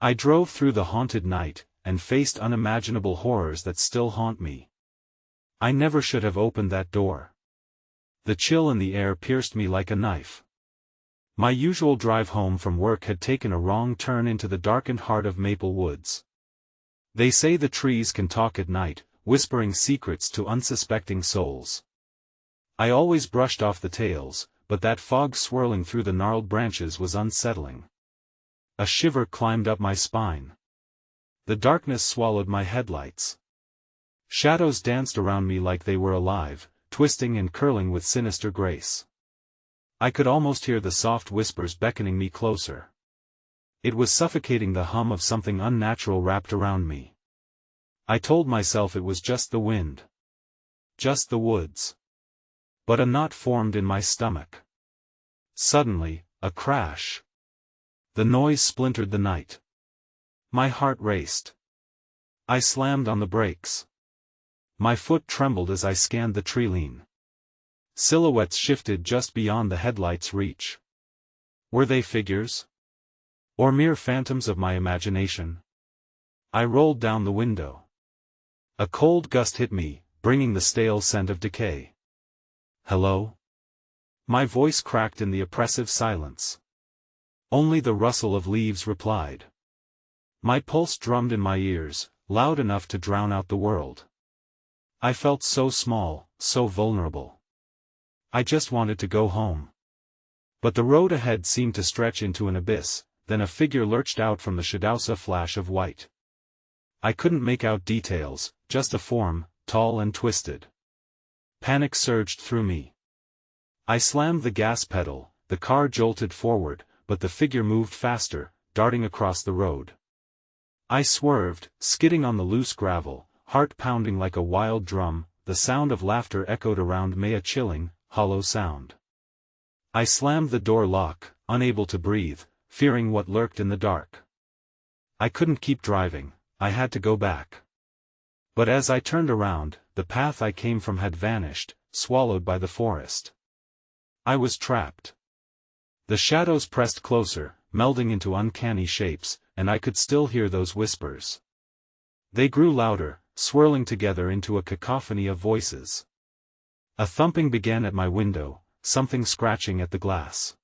I drove through the haunted night, and faced unimaginable horrors that still haunt me. I never should have opened that door. The chill in the air pierced me like a knife. My usual drive home from work had taken a wrong turn into the darkened heart of Maple Woods. They say the trees can talk at night, whispering secrets to unsuspecting souls. I always brushed off the tales, but that fog swirling through the gnarled branches was unsettling. A shiver climbed up my spine. The darkness swallowed my headlights. Shadows danced around me like they were alive, twisting and curling with sinister grace. I could almost hear the soft whispers beckoning me closer. It was suffocating, the hum of something unnatural wrapped around me. I told myself it was just the wind. Just the woods. But a knot formed in my stomach. Suddenly, a crash. The noise splintered the night. My heart raced. I slammed on the brakes. My foot trembled as I scanned the treeline. Silhouettes shifted just beyond the headlight's reach. Were they figures? Or mere phantoms of my imagination? I rolled down the window. A cold gust hit me, bringing the stale scent of decay. "Hello?" My voice cracked in the oppressive silence. Only the rustle of leaves replied. My pulse drummed in my ears, loud enough to drown out the world. I felt so small, so vulnerable. I just wanted to go home. But the road ahead seemed to stretch into an abyss, then a figure lurched out from the shadows, a flash of white. I couldn't make out details, just a form, tall and twisted. Panic surged through me. I slammed the gas pedal, the car jolted forward, but the figure moved faster, darting across the road. I swerved, skidding on the loose gravel, heart pounding like a wild drum. The sound of laughter echoed around me, a chilling, hollow sound. I slammed the door lock, unable to breathe, fearing what lurked in the dark. I couldn't keep driving, I had to go back. But as I turned around, the path I came from had vanished, swallowed by the forest. I was trapped. The shadows pressed closer, melding into uncanny shapes, and I could still hear those whispers. They grew louder, swirling together into a cacophony of voices. A thumping began at my window, something scratching at the glass.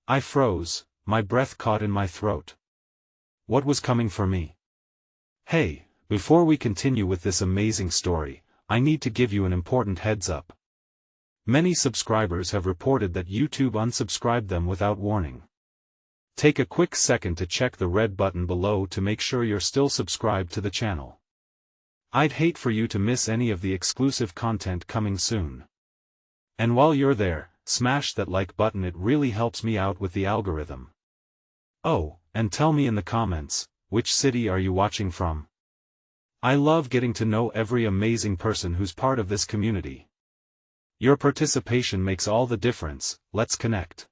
I froze, my breath caught in my throat. What was coming for me? Hey, before we continue with this amazing story, I need to give you an important heads up. Many subscribers have reported that YouTube unsubscribed them without warning. Take a quick second to check the red button below to make sure you're still subscribed to the channel. I'd hate for you to miss any of the exclusive content coming soon. And while you're there, smash that like button, it really helps me out with the algorithm. Oh, and tell me in the comments, which city are you watching from? I love getting to know every amazing person who's part of this community. Your participation makes all the difference. Let's connect.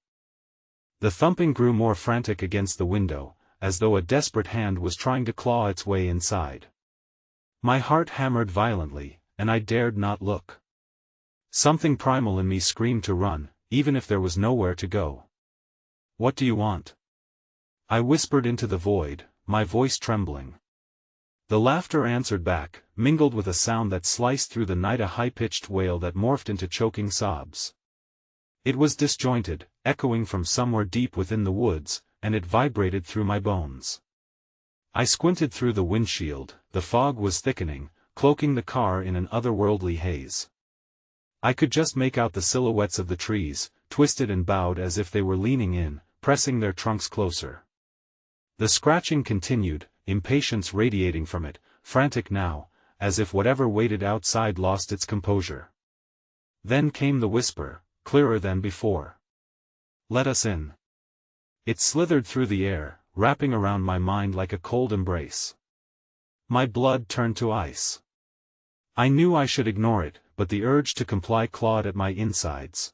The thumping grew more frantic against the window, as though a desperate hand was trying to claw its way inside. My heart hammered violently, and I dared not look. Something primal in me screamed to run, even if there was nowhere to go. "What do you want?" I whispered into the void, my voice trembling. The laughter answered back, mingled with a sound that sliced through the night, a high-pitched wail that morphed into choking sobs. It was disjointed, echoing from somewhere deep within the woods, and it vibrated through my bones. I squinted through the windshield. The fog was thickening, cloaking the car in an otherworldly haze. I could just make out the silhouettes of the trees, twisted and bowed as if they were leaning in, pressing their trunks closer. The scratching continued, impatience radiating from it, frantic now, as if whatever waited outside lost its composure. Then came the whisper, clearer than before. "Let us in." It slithered through the air, wrapping around my mind like a cold embrace. My blood turned to ice. I knew I should ignore it, but the urge to comply clawed at my insides.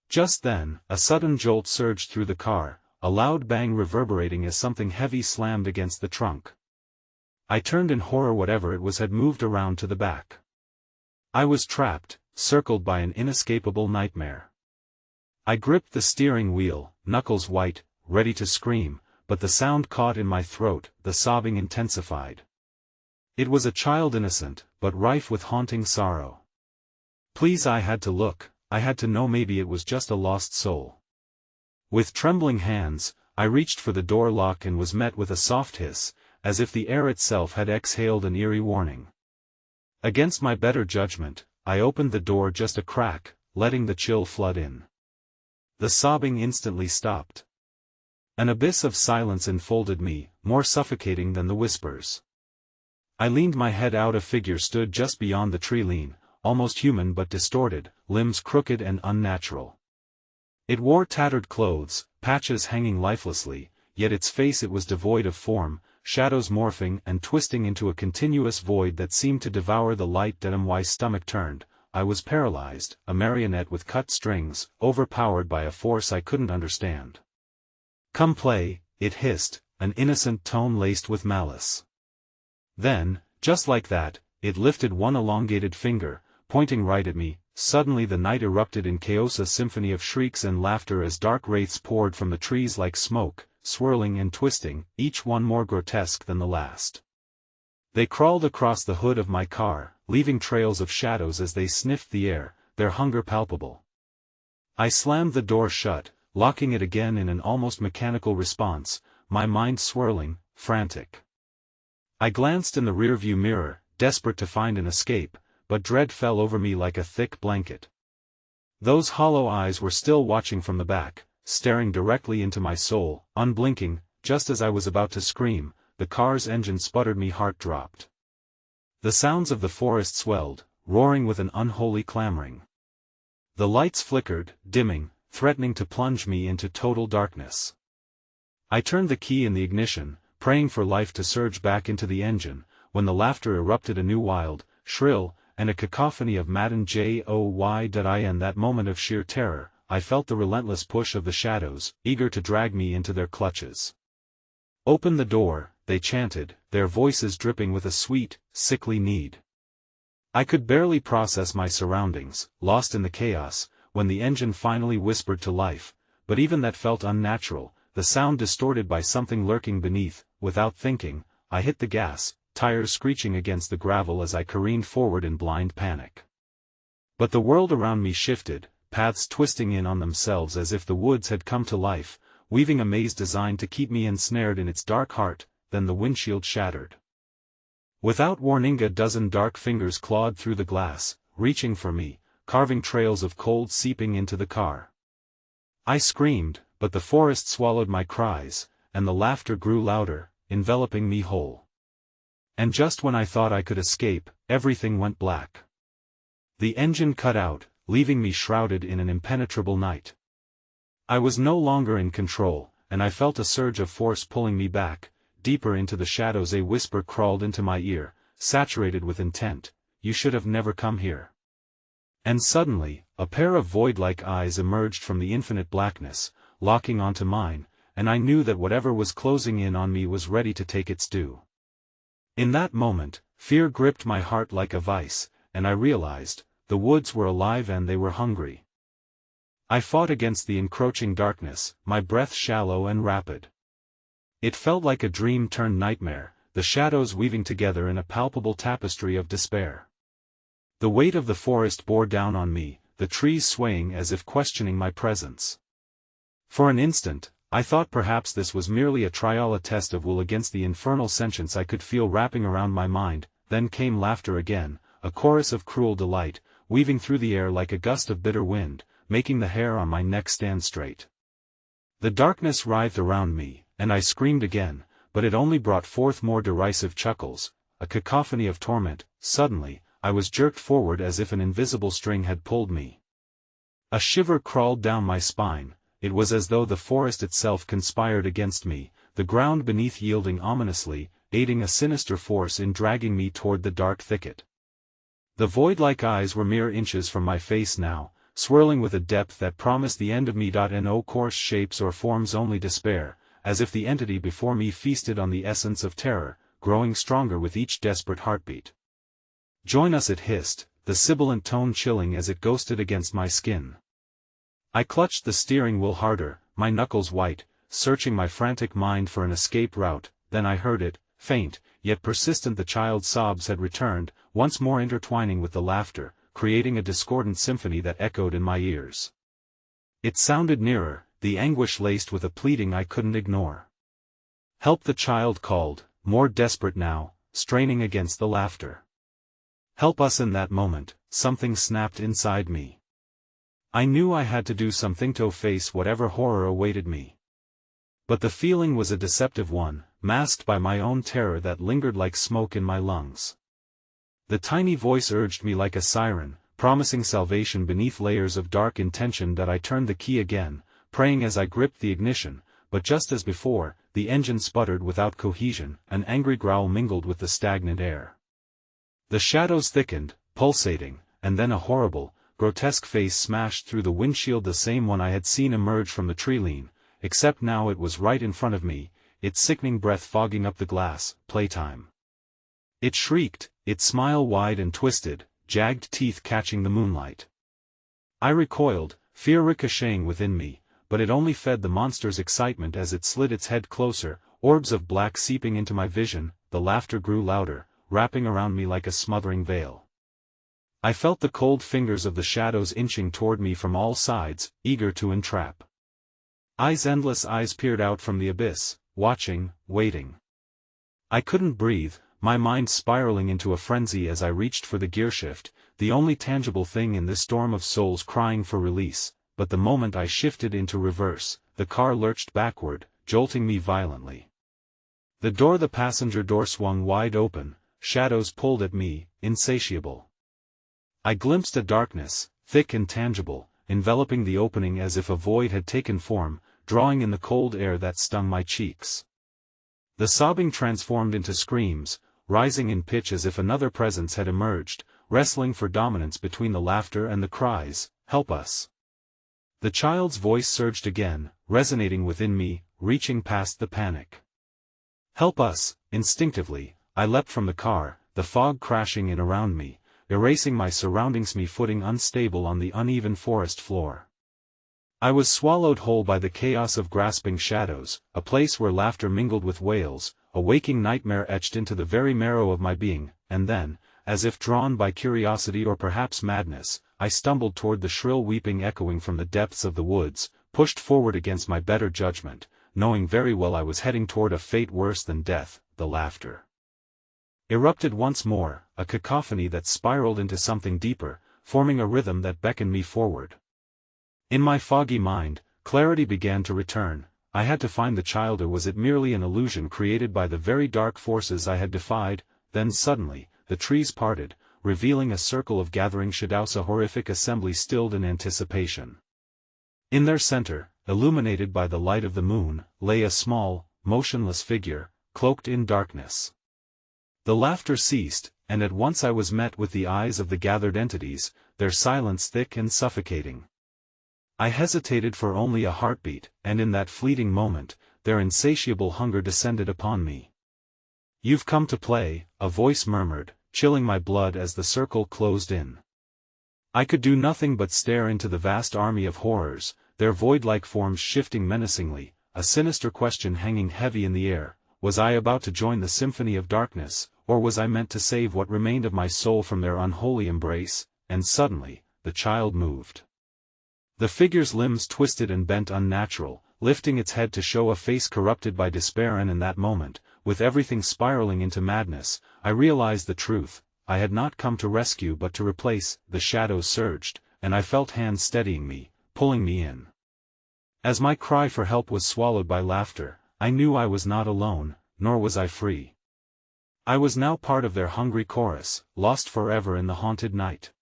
Just then, a sudden jolt surged through the car, a loud bang reverberating as something heavy slammed against the trunk. I turned in horror. Whatever it was had moved around to the back. I was trapped, circled by an inescapable nightmare. I gripped the steering wheel, knuckles white, ready to scream, but the sound caught in my throat, the sobbing intensified. It was a child innocent, but rife with haunting sorrow. Please, I had to look, I had to know, maybe it was just a lost soul. With trembling hands, I reached for the door lock and was met with a soft hiss, as if the air itself had exhaled an eerie warning. Against my better judgment, I opened the door just a crack, letting the chill flood in. The sobbing instantly stopped. An abyss of silence enfolded me, more suffocating than the whispers. I leaned my head out. A figure stood just beyond the tree, lean, almost human but distorted, limbs crooked and unnatural. It wore tattered clothes, patches hanging lifelessly, yet its face, it was devoid of form, shadows morphing and twisting into a continuous void that seemed to devour the light. My stomach turned. I was paralyzed, a marionette with cut strings, overpowered by a force I couldn't understand. "Come play," it hissed, an innocent tone laced with malice. Then, just like that, it lifted one elongated finger, pointing right at me. Suddenly the night erupted in chaos, a symphony of shrieks and laughter as dark wraiths poured from the trees like smoke, swirling and twisting, each one more grotesque than the last. They crawled across the hood of my car, leaving trails of shadows as they sniffed the air, their hunger palpable. I slammed the door shut, locking it again in an almost mechanical response, my mind swirling, frantic. I glanced in the rearview mirror, desperate to find an escape, but dread fell over me like a thick blanket. Those hollow eyes were still watching from the back, staring directly into my soul, unblinking. Just as I was about to scream, the car's engine sputtered, my heart dropped. The sounds of the forest swelled, roaring with an unholy clamoring. The lights flickered, dimming, threatening to plunge me into total darkness. I turned the key in the ignition, praying for life to surge back into the engine, when the laughter erupted anew, wild, shrill, and a cacophony of maddened joy. In that moment of sheer terror, I felt the relentless push of the shadows, eager to drag me into their clutches. "Open the door," they chanted, their voices dripping with a sweet, sickly need. I could barely process my surroundings, lost in the chaos, when the engine finally whispered to life, but even that felt unnatural, the sound distorted by something lurking beneath. Without thinking, I hit the gas, tires screeching against the gravel as I careened forward in blind panic. But the world around me shifted, paths twisting in on themselves as if the woods had come to life, weaving a maze designed to keep me ensnared in its dark heart. Then the windshield shattered. Without warning, a dozen dark fingers clawed through the glass, reaching for me, carving trails of cold seeping into the car. I screamed, but the forest swallowed my cries, and the laughter grew louder, enveloping me whole. And just when I thought I could escape, everything went black. The engine cut out, leaving me shrouded in an impenetrable night. I was no longer in control, and I felt a surge of force pulling me back, deeper into the shadows. A whisper crawled into my ear, saturated with intent, "You should have never come here." And suddenly, a pair of void-like eyes emerged from the infinite blackness, locking onto mine, and I knew that whatever was closing in on me was ready to take its due. In that moment, fear gripped my heart like a vice, and I realized, the woods were alive and they were hungry. I fought against the encroaching darkness, my breath shallow and rapid. It felt like a dream turned nightmare, the shadows weaving together in a palpable tapestry of despair. The weight of the forest bore down on me, the trees swaying as if questioning my presence. For an instant, I thought perhaps this was merely a trial, a test of will against the infernal sentience I could feel wrapping around my mind. Then came laughter again, a chorus of cruel delight, weaving through the air like a gust of bitter wind, making the hair on my neck stand straight. The darkness writhed around me, and I screamed again, but it only brought forth more derisive chuckles, a cacophony of torment. Suddenly, I was jerked forward as if an invisible string had pulled me. A shiver crawled down my spine. It was as though the forest itself conspired against me, the ground beneath yielding ominously, aiding a sinister force in dragging me toward the dark thicket. The void-like eyes were mere inches from my face now, swirling with a depth that promised the end of me. No coarse shapes or forms, only despair, as if the entity before me feasted on the essence of terror, growing stronger with each desperate heartbeat. "Join us," it hissed, the sibilant tone chilling as it ghosted against my skin. I clutched the steering wheel harder, my knuckles white, searching my frantic mind for an escape route. Then I heard it, faint, yet persistent. The child's sobs had returned, once more intertwining with the laughter, creating a discordant symphony that echoed in my ears. It sounded nearer, the anguish laced with a pleading I couldn't ignore. "Help!" the child called, more desperate now, straining against the laughter. "Help us!" In that moment, something snapped inside me. I knew I had to do something to face whatever horror awaited me. But the feeling was a deceptive one, masked by my own terror that lingered like smoke in my lungs. The tiny voice urged me like a siren, promising salvation beneath layers of dark intention. That I turned the key again, praying as I gripped the ignition, but just as before, the engine sputtered without cohesion. An angry growl mingled with the stagnant air. The shadows thickened, pulsating, and then a horrible, grotesque face smashed through the windshield, the same one I had seen emerge from the tree-line, except now it was right in front of me, its sickening breath fogging up the glass. "Playtime!" it shrieked, its smile wide and twisted, jagged teeth catching the moonlight. I recoiled, fear ricocheting within me, but it only fed the monster's excitement as it slid its head closer, orbs of black seeping into my vision. The laughter grew louder, wrapping around me like a smothering veil. I felt the cold fingers of the shadows inching toward me from all sides, eager to entrap. Endless eyes peered out from the abyss, watching, waiting. I couldn't breathe, my mind spiraling into a frenzy as I reached for the gearshift, the only tangible thing in this storm of souls crying for release. But the moment I shifted into reverse, the car lurched backward, jolting me violently. The passenger door swung wide open, shadows pulled at me, insatiable. I glimpsed a darkness, thick and tangible, enveloping the opening as if a void had taken form, drawing in the cold air that stung my cheeks. The sobbing transformed into screams, rising in pitch as if another presence had emerged, wrestling for dominance between the laughter and the cries. "Help us!" The child's voice surged again, resonating within me, reaching past the panic. "Help us!" Instinctively, I leapt from the car, the fog crashing in around me, erasing my surroundings, me footing unstable on the uneven forest floor. I was swallowed whole by the chaos of grasping shadows, a place where laughter mingled with wails, a waking nightmare etched into the very marrow of my being. And then, as if drawn by curiosity or perhaps madness, I stumbled toward the shrill weeping echoing from the depths of the woods, pushed forward against my better judgment, knowing very well I was heading toward a fate worse than death. The laughter erupted once more, a cacophony that spiraled into something deeper, forming a rhythm that beckoned me forward. In my foggy mind, clarity began to return. I had to find the child, or was it merely an illusion created by the very dark forces I had defied? Then suddenly, the trees parted, revealing a circle of gathering shadows, a horrific assembly stilled in anticipation. In their center, illuminated by the light of the moon, lay a small, motionless figure, cloaked in darkness. The laughter ceased, and at once I was met with the eyes of the gathered entities, their silence thick and suffocating. I hesitated for only a heartbeat, and in that fleeting moment, their insatiable hunger descended upon me. "You've come to play," a voice murmured, chilling my blood as the circle closed in. I could do nothing but stare into the vast army of horrors, their void-like forms shifting menacingly, a sinister question hanging heavy in the air. Was I about to join the symphony of darkness, or was I meant to save what remained of my soul from their unholy embrace? And suddenly, the child moved. The figure's limbs twisted and bent unnatural, lifting its head to show a face corrupted by despair, and in that moment, with everything spiraling into madness, I realized the truth. I had not come to rescue but to replace. The shadows surged, and I felt hands steadying me, pulling me in. As my cry for help was swallowed by laughter, I knew I was not alone, nor was I free. I was now part of their hungry chorus, lost forever in the haunted night.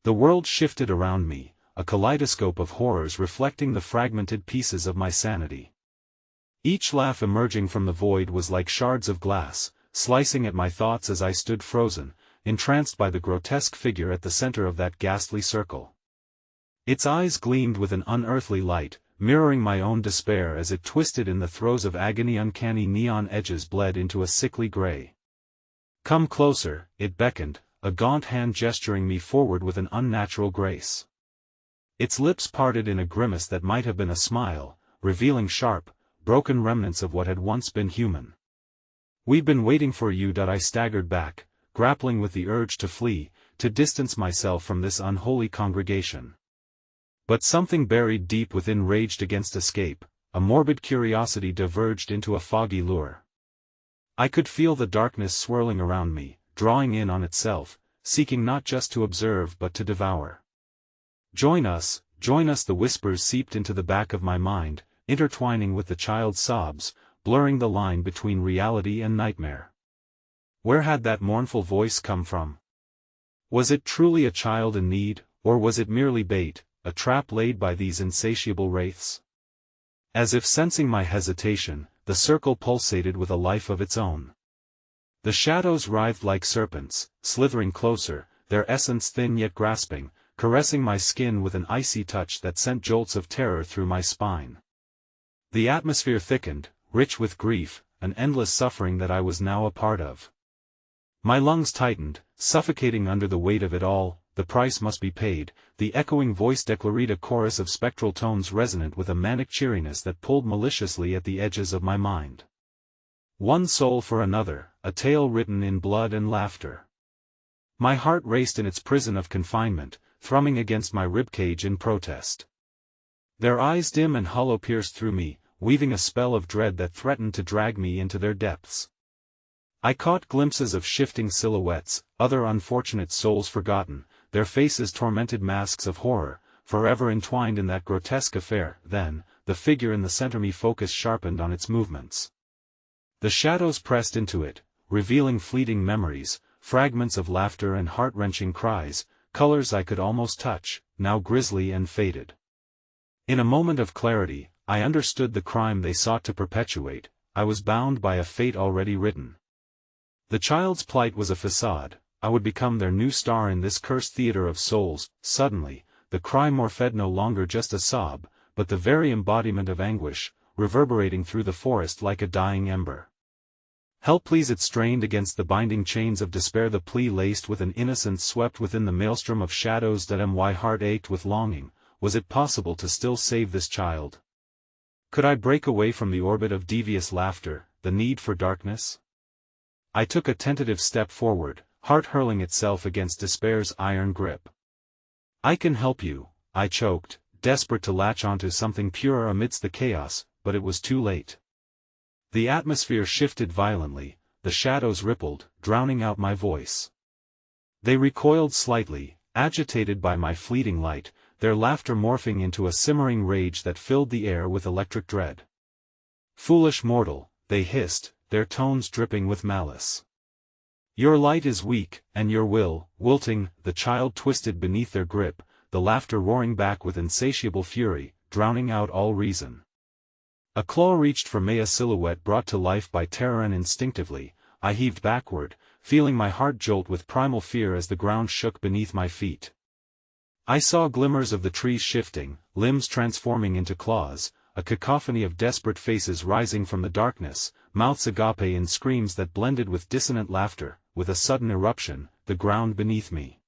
The world shifted around me, a kaleidoscope of horrors reflecting the fragmented pieces of my sanity. Each laugh emerging from the void was like shards of glass, slicing at my thoughts as I stood frozen, entranced by the grotesque figure at the center of that ghastly circle. Its eyes gleamed with an unearthly light, mirroring my own despair as it twisted in the throes of agony. Uncanny neon edges bled into a sickly gray. "Come closer," it beckoned, a gaunt hand gesturing me forward with an unnatural grace. Its lips parted in a grimace that might have been a smile, revealing sharp, broken remnants of what had once been human. "We've been waiting for you." I staggered back, grappling with the urge to flee, to distance myself from this unholy congregation. But something buried deep within raged against escape. A morbid curiosity diverged into a foggy lure. I could feel the darkness swirling around me, drawing in on itself, seeking not just to observe but to devour. Join us," the whispers seeped into the back of my mind, intertwining with the child's sobs, blurring the line between reality and nightmare. Where had that mournful voice come from? Was it truly a child in need, or was it merely bait, a trap laid by these insatiable wraiths? As if sensing my hesitation, the circle pulsated with a life of its own. The shadows writhed like serpents, slithering closer, their essence thin yet grasping, caressing my skin with an icy touch that sent jolts of terror through my spine. The atmosphere thickened, rich with grief, an endless suffering that I was now a part of. My lungs tightened, suffocating under the weight of it all. "The price must be paid," the echoing voice declared, a chorus of spectral tones resonant with a manic cheeriness that pulled maliciously at the edges of my mind. One soul for another, a tale written in blood and laughter. My heart raced in its prison of confinement, thrumming against my ribcage in protest. Their eyes dim and hollow pierced through me, weaving a spell of dread that threatened to drag me into their depths. I caught glimpses of shifting silhouettes, other unfortunate souls forgotten, their faces tormented masks of horror, forever entwined in that grotesque affair. Then, the figure in the center me focus sharpened on its movements. The shadows pressed into it, revealing fleeting memories, fragments of laughter and heart-wrenching cries, colors I could almost touch, now grisly and faded. In a moment of clarity, I understood the crime they sought to perpetuate. I was bound by a fate already written. The child's plight was a facade. I would become their new star in this cursed theater of souls. Suddenly, the cry morphed no longer just a sob, but the very embodiment of anguish, reverberating through the forest like a dying ember. "Help, please!" it strained against the binding chains of despair, the plea laced with an innocence swept within the maelstrom of shadows that my heart ached with longing. Was it possible to still save this child? Could I break away from the orbit of devious laughter, the need for darkness? I took a tentative step forward, heart hurling itself against despair's iron grip. "I can help you," I choked, desperate to latch onto something purer amidst the chaos, but it was too late. The atmosphere shifted violently, the shadows rippled, drowning out my voice. They recoiled slightly, agitated by my fleeting light, their laughter morphing into a simmering rage that filled the air with electric dread. "Foolish mortal," they hissed, their tones dripping with malice. "Your light is weak, and your will, wilting." The child twisted beneath their grip, the laughter roaring back with insatiable fury, drowning out all reason. A claw reached for me, a silhouette brought to life by terror, and instinctively, I heaved backward, feeling my heart jolt with primal fear as the ground shook beneath my feet. I saw glimmers of the trees shifting, limbs transforming into claws, a cacophony of desperate faces rising from the darkness, mouths agape in screams that blended with dissonant laughter. With a sudden eruption, the ground beneath me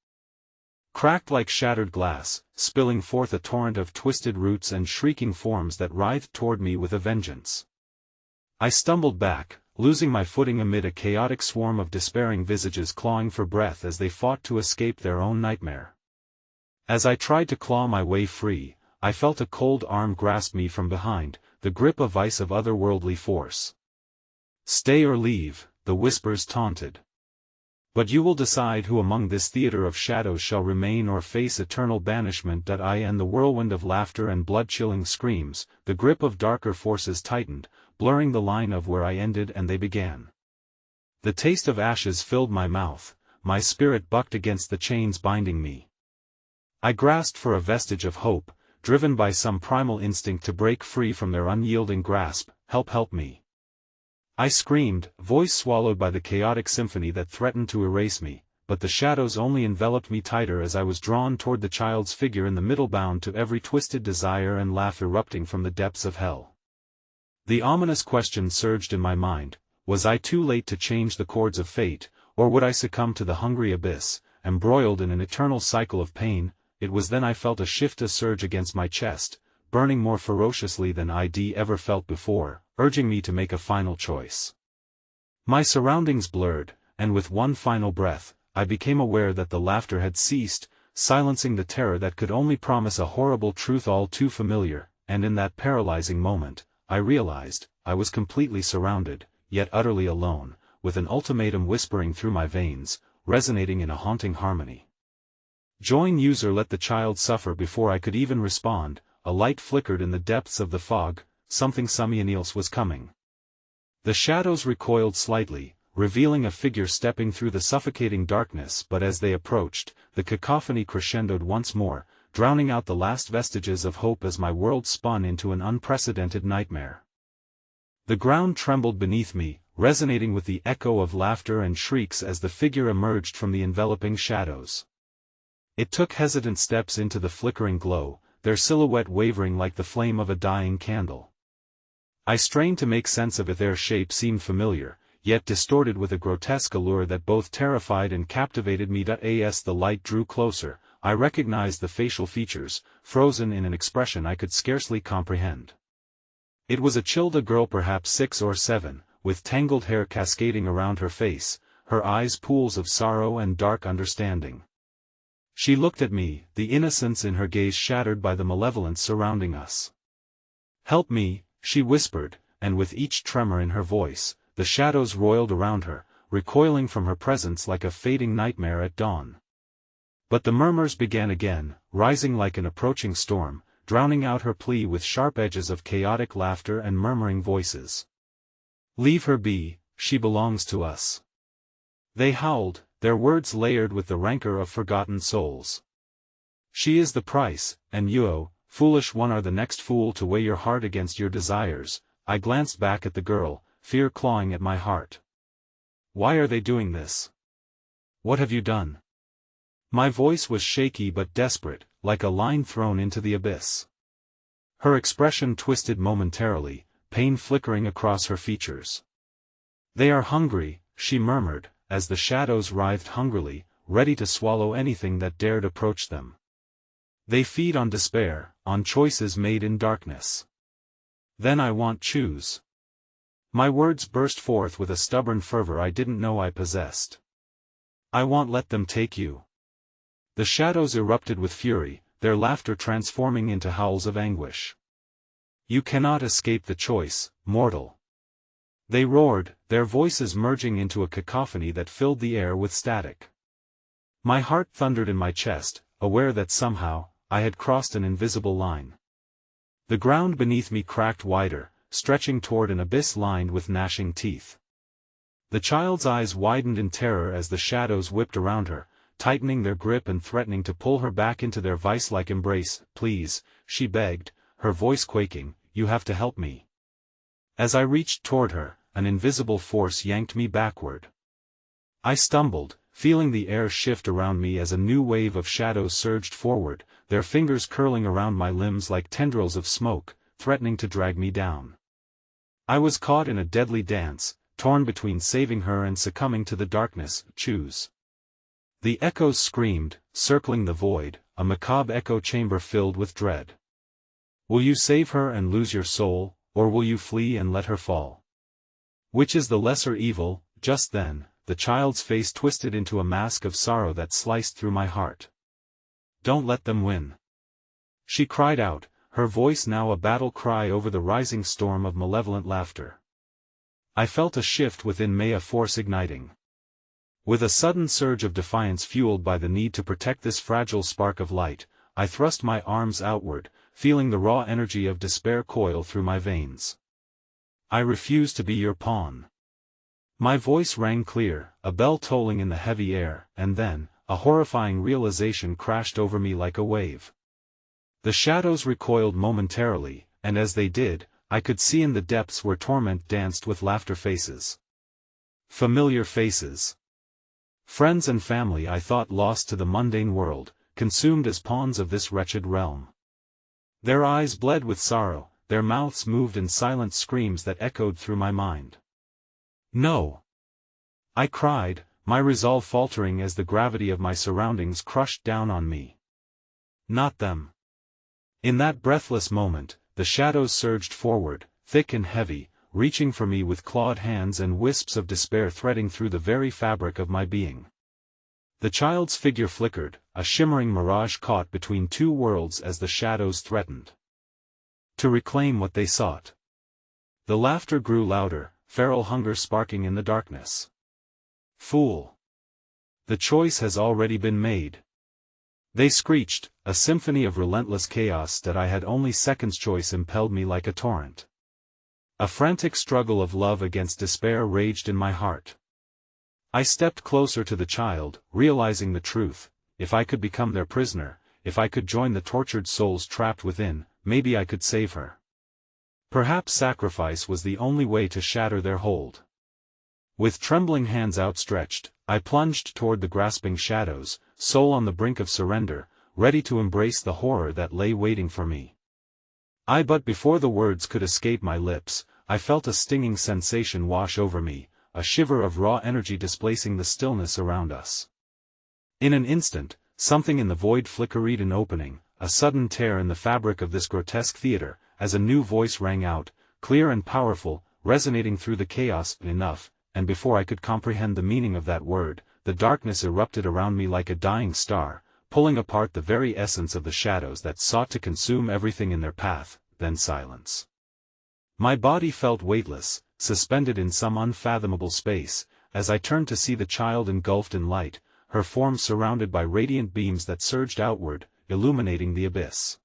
cracked like shattered glass, spilling forth a torrent of twisted roots and shrieking forms that writhed toward me with a vengeance. I stumbled back, losing my footing amid a chaotic swarm of despairing visages clawing for breath as they fought to escape their own nightmare. As I tried to claw my way free, I felt a cold arm grasp me from behind, the grip of ice of otherworldly force. "Stay or leave," the whispers taunted. "But you will decide who among this theater of shadows shall remain or face eternal banishment." I and the whirlwind of laughter and blood-chilling screams, the grip of darker forces tightened, blurring the line of where I ended and they began. The taste of ashes filled my mouth, my spirit bucked against the chains binding me. I grasped for a vestige of hope, driven by some primal instinct to break free from their unyielding grasp. Help me." I screamed, voice swallowed by the chaotic symphony that threatened to erase me, but the shadows only enveloped me tighter as I was drawn toward the child's figure in the middle, bound to every twisted desire and laugh erupting from the depths of hell. The ominous question surged in my mind: was I too late to change the chords of fate, or would I succumb to the hungry abyss, embroiled in an eternal cycle of pain? It was then I felt a surge against my chest, burning more ferociously than I'd ever felt before. urging me to make a final choice. My surroundings blurred, and with one final breath, I became aware that the laughter had ceased, silencing the terror that could only promise a horrible truth all too familiar, and in that paralyzing moment, I realized, I was completely surrounded, yet utterly alone, with an ultimatum whispering through my veins, resonating in a haunting harmony. Join user let the child suffer. Before I could even respond, a light flickered in the depths of the fog, something Samianiels was coming. The shadows recoiled slightly, revealing a figure stepping through the suffocating darkness, but as they approached, the cacophony crescendoed once more, drowning out the last vestiges of hope as my world spun into an unprecedented nightmare. The ground trembled beneath me, resonating with the echo of laughter and shrieks as the figure emerged from the enveloping shadows. It took hesitant steps into the flickering glow, their silhouette wavering like the flame of a dying candle. I strained to make sense of it. Their shape seemed familiar, yet distorted with a grotesque allure that both terrified and captivated me. As the light drew closer, I recognized the facial features, frozen in an expression I could scarcely comprehend. It was a Childa girl, perhaps 6 or 7, with tangled hair cascading around her face, her eyes pools of sorrow and dark understanding. She looked at me, the innocence in her gaze shattered by the malevolence surrounding us. "Help me," she whispered, and with each tremor in her voice, the shadows roiled around her, recoiling from her presence like a fading nightmare at dawn. But the murmurs began again, rising like an approaching storm, drowning out her plea with sharp edges of chaotic laughter and murmuring voices. "Leave her be, she belongs to us," they howled, their words layered with the rancor of forgotten souls. "She is the price, and you, foolish one, are the next fool to weigh your heart against your desires." I glanced back at the girl, fear clawing at my heart. "Why are they doing this? What have you done?" My voice was shaky but desperate, like a line thrown into the abyss. Her expression twisted momentarily, pain flickering across her features. "They are hungry," she murmured, as the shadows writhed hungrily, ready to swallow anything that dared approach them. "They feed on despair, on choices made in darkness." "Then I want choose." My words burst forth with a stubborn fervor I didn't know I possessed. "I want let them take you." The shadows erupted with fury, their laughter transforming into howls of anguish. "You cannot escape the choice, mortal," they roared, their voices merging into a cacophony that filled the air with static. My heart thundered in my chest, aware that somehow, I had crossed an invisible line. The ground beneath me cracked wider, stretching toward an abyss lined with gnashing teeth. The child's eyes widened in terror as the shadows whipped around her, tightening their grip and threatening to pull her back into their vice-like embrace. "Please," she begged, her voice quaking, "you have to help me." As I reached toward her, an invisible force yanked me backward. I stumbled, feeling the air shift around me as a new wave of shadows surged forward, their fingers curling around my limbs like tendrils of smoke, threatening to drag me down. I was caught in a deadly dance, torn between saving her and succumbing to the darkness. "Choose." The echoes screamed, circling the void, a macabre echo chamber filled with dread. "Will you save her and lose your soul, or will you flee and let her fall? Which is the lesser evil?" Just then, the child's face twisted into a mask of sorrow that sliced through my heart. "Don't let them win," she cried out, her voice now a battle cry over the rising storm of malevolent laughter. I felt a shift within me, a force igniting. With a sudden surge of defiance fueled by the need to protect this fragile spark of light, I thrust my arms outward, feeling the raw energy of despair coil through my veins. "I refuse to be your pawn." My voice rang clear, a bell tolling in the heavy air, and then, a horrifying realization crashed over me like a wave. The shadows recoiled momentarily, and as they did, I could see in the depths where torment danced with laughter faces. Familiar faces. Friends and family I thought lost to the mundane world, consumed as pawns of this wretched realm. Their eyes bled with sorrow, their mouths moved in silent screams that echoed through my mind. "No!" I cried, my resolve faltering as the gravity of my surroundings crushed down on me. "Not them." In that breathless moment, the shadows surged forward, thick and heavy, reaching for me with clawed hands and wisps of despair threading through the very fabric of my being. The child's figure flickered, a shimmering mirage caught between two worlds as the shadows threatened to reclaim what they sought. The laughter grew louder, feral hunger sparking in the darkness. Fool! The choice has already been made. They screeched, a symphony of relentless chaos that I had only seconds choice impelled me like a torrent. A frantic struggle of love against despair raged in my heart. I stepped closer to the child, realizing the truth: if I could become their prisoner, if I could join the tortured souls trapped within, maybe I could save her. Perhaps sacrifice was the only way to shatter their hold. With trembling hands outstretched, I plunged toward the grasping shadows, soul on the brink of surrender, ready to embrace the horror that lay waiting for me. But before the words could escape my lips, I felt a stinging sensation wash over me, a shiver of raw energy displacing the stillness around us. In an instant, something in the void flickered an opening, a sudden tear in the fabric of this grotesque theater, as a new voice rang out, clear and powerful, resonating through the chaos. Enough, and before I could comprehend the meaning of that word, the darkness erupted around me like a dying star, pulling apart the very essence of the shadows that sought to consume everything in their path. Then silence. My body felt weightless, suspended in some unfathomable space, as I turned to see the child engulfed in light, her form surrounded by radiant beams that surged outward, illuminating the abyss.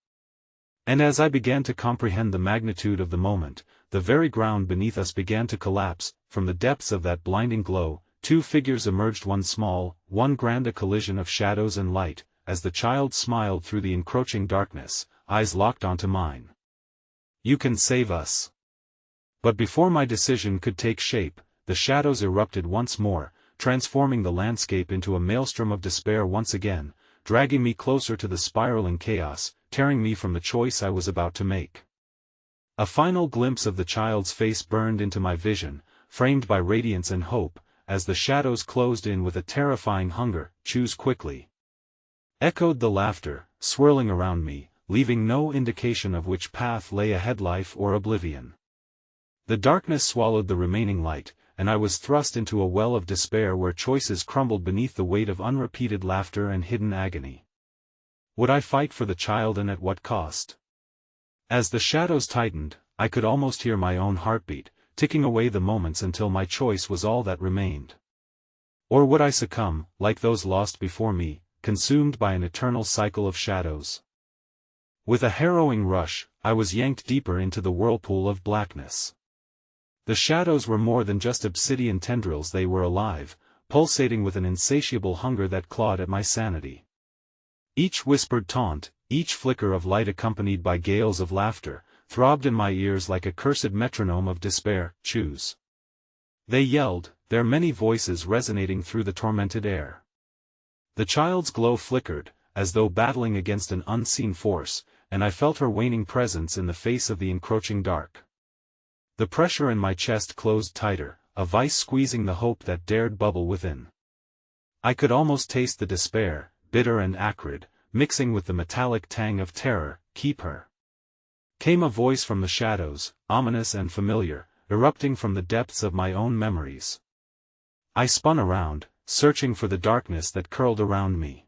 And as I began to comprehend the magnitude of the moment, the very ground beneath us began to collapse. From the depths of that blinding glow, two figures emerged, one small, one grand, a collision of shadows and light, as the child smiled through the encroaching darkness, eyes locked onto mine. "You can save us." But before my decision could take shape, the shadows erupted once more, transforming the landscape into a maelstrom of despair once again, dragging me closer to the spiraling chaos, tearing me from the choice I was about to make. A final glimpse of the child's face burned into my vision, framed by radiance and hope, as the shadows closed in with a terrifying hunger. "Choose quickly," echoed the laughter, swirling around me, leaving no indication of which path lay ahead, life or oblivion. The darkness swallowed the remaining light, and I was thrust into a well of despair where choices crumbled beneath the weight of unrepeated laughter and hidden agony. Would I fight for the child, and at what cost? As the shadows tightened, I could almost hear my own heartbeat, ticking away the moments until my choice was all that remained. Or would I succumb, like those lost before me, consumed by an eternal cycle of shadows? With a harrowing rush, I was yanked deeper into the whirlpool of blackness. The shadows were more than just obsidian tendrils, they were alive, pulsating with an insatiable hunger that clawed at my sanity. Each whispered taunt, each flicker of light accompanied by gales of laughter, throbbed in my ears like a cursed metronome of despair. "Choose," they yelled, their many voices resonating through the tormented air. The child's glow flickered, as though battling against an unseen force, and I felt her waning presence in the face of the encroaching dark. The pressure in my chest closed tighter, a vice squeezing the hope that dared bubble within. I could almost taste the despair, bitter and acrid, mixing with the metallic tang of terror. "Keep her," came a voice from the shadows, ominous and familiar, erupting from the depths of my own memories. I spun around, searching for the darkness that curled around me.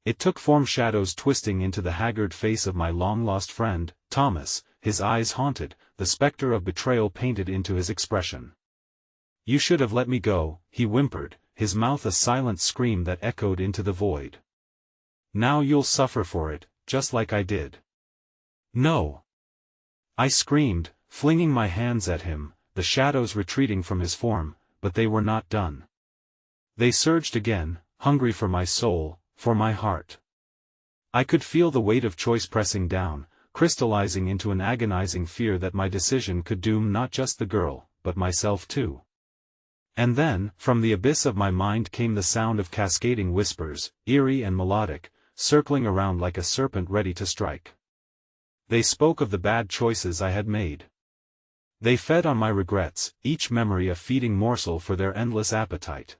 It took form, shadows twisting into the haggard face of my long-lost friend, Thomas, his eyes haunted, the specter of betrayal painted into his expression. "You should have let me go," he whimpered, his mouth a silent scream that echoed into the void. "Now you'll suffer for it, just like I did." "No!" I screamed, flinging my hands at him, the shadows retreating from his form, but they were not done. They surged again, hungry for my soul, for my heart. I could feel the weight of choice pressing down, crystallizing into an agonizing fear that my decision could doom not just the girl, but myself too. And then, from the abyss of my mind came the sound of cascading whispers, eerie and melodic, circling around like a serpent ready to strike. They spoke of the bad choices I had made. They fed on my regrets, each memory a feeding morsel for their endless appetite.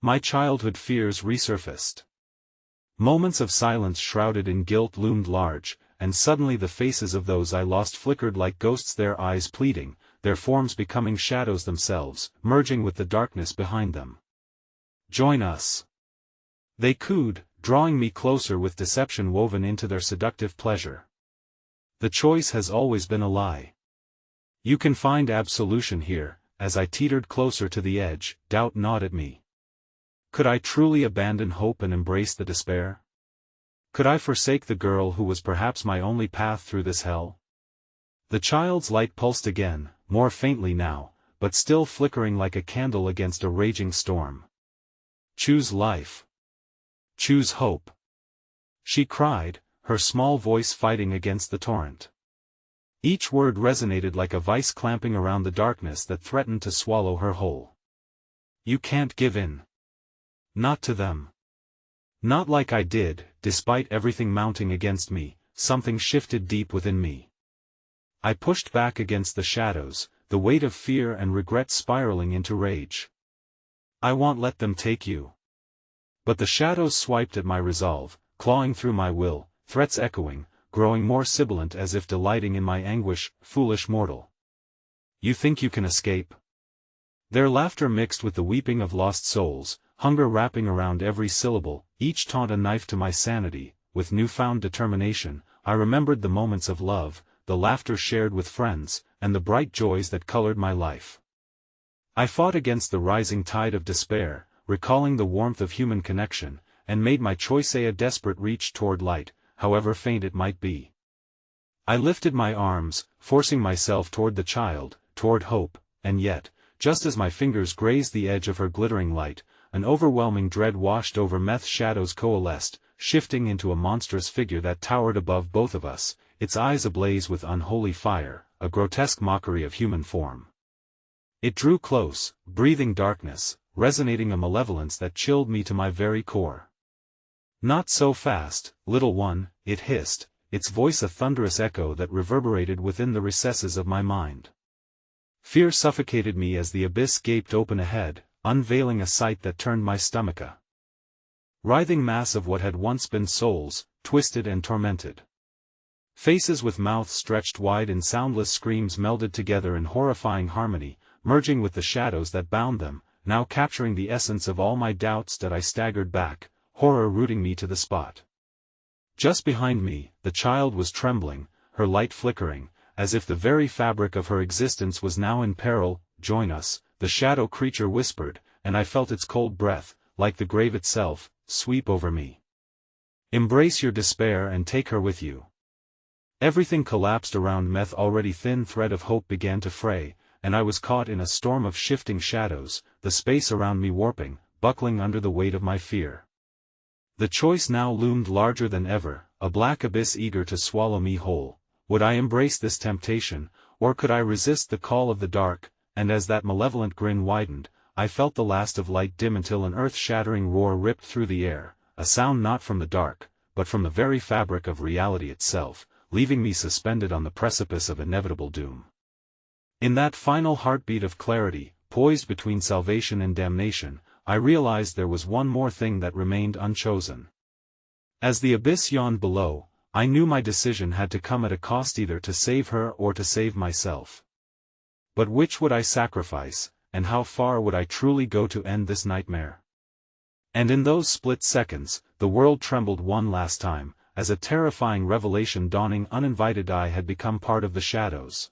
My childhood fears resurfaced. Moments of silence shrouded in guilt loomed large, and suddenly the faces of those I lost flickered like ghosts, their eyes pleading, their forms becoming shadows themselves, merging with the darkness behind them. "Join us!" they cooed, drawing me closer with deception woven into their seductive pleasure. The choice has always been a lie. You can find absolution here. As I teetered closer to the edge, doubt gnawed at me. Could I truly abandon hope and embrace the despair? Could I forsake the girl who was perhaps my only path through this hell? The child's light pulsed again, more faintly now, but still flickering like a candle against a raging storm. "Choose life. Choose hope," she cried, her small voice fighting against the torrent. Each word resonated like a vice clamping around the darkness that threatened to swallow her whole. "You can't give in. Not to them. Not like I did." Despite everything mounting against me, something shifted deep within me. I pushed back against the shadows, the weight of fear and regret spiraling into rage. "I won't let them take you." But the shadows swiped at my resolve, clawing through my will, threats echoing, growing more sibilant as if delighting in my anguish. "Foolish mortal. You think you can escape?" Their laughter mixed with the weeping of lost souls, hunger wrapping around every syllable, each taunt a knife to my sanity. With newfound determination, I remembered the moments of love, the laughter shared with friends, and the bright joys that colored my life. I fought against the rising tide of despair, recalling the warmth of human connection, and made my choice a desperate reach toward light, however faint it might be. I lifted my arms, forcing myself toward the child, toward hope, and yet, just as my fingers grazed the edge of her glittering light, an overwhelming dread washed over me. Shadows coalesced, shifting into a monstrous figure that towered above both of us, its eyes ablaze with unholy fire, a grotesque mockery of human form. It drew close, breathing darkness, resonating a malevolence that chilled me to my very core. "Not so fast, little one," it hissed, its voice a thunderous echo that reverberated within the recesses of my mind. Fear suffocated me as the abyss gaped open ahead, unveiling a sight that turned my stomach a writhing mass of what had once been souls, twisted and tormented. Faces with mouths stretched wide in soundless screams melded together in horrifying harmony, merging with the shadows that bound them, now capturing the essence of all my doubts. That I staggered back, horror rooting me to the spot. Just behind me, the child was trembling, her light flickering, as if the very fabric of her existence was now in peril. "Join us," the shadow creature whispered, and I felt its cold breath, like the grave itself, sweep over me. "Embrace your despair and take her with you." Everything collapsed around me. Already thin thread of hope began to fray, and I was caught in a storm of shifting shadows, the space around me warping, buckling under the weight of my fear. The choice now loomed larger than ever, a black abyss eager to swallow me whole. Would I embrace this temptation, or could I resist the call of the dark? And as that malevolent grin widened, I felt the last of light dim until an earth-shattering roar ripped through the air, a sound not from the dark, but from the very fabric of reality itself, leaving me suspended on the precipice of inevitable doom. In that final heartbeat of clarity, poised between salvation and damnation, I realized there was one more thing that remained unchosen. As the abyss yawned below, I knew my decision had to come at a cost, either to save her or to save myself. But which would I sacrifice, and how far would I truly go to end this nightmare? And in those split seconds, the world trembled one last time, as a terrifying revelation dawning uninvited. I had become part of the shadows.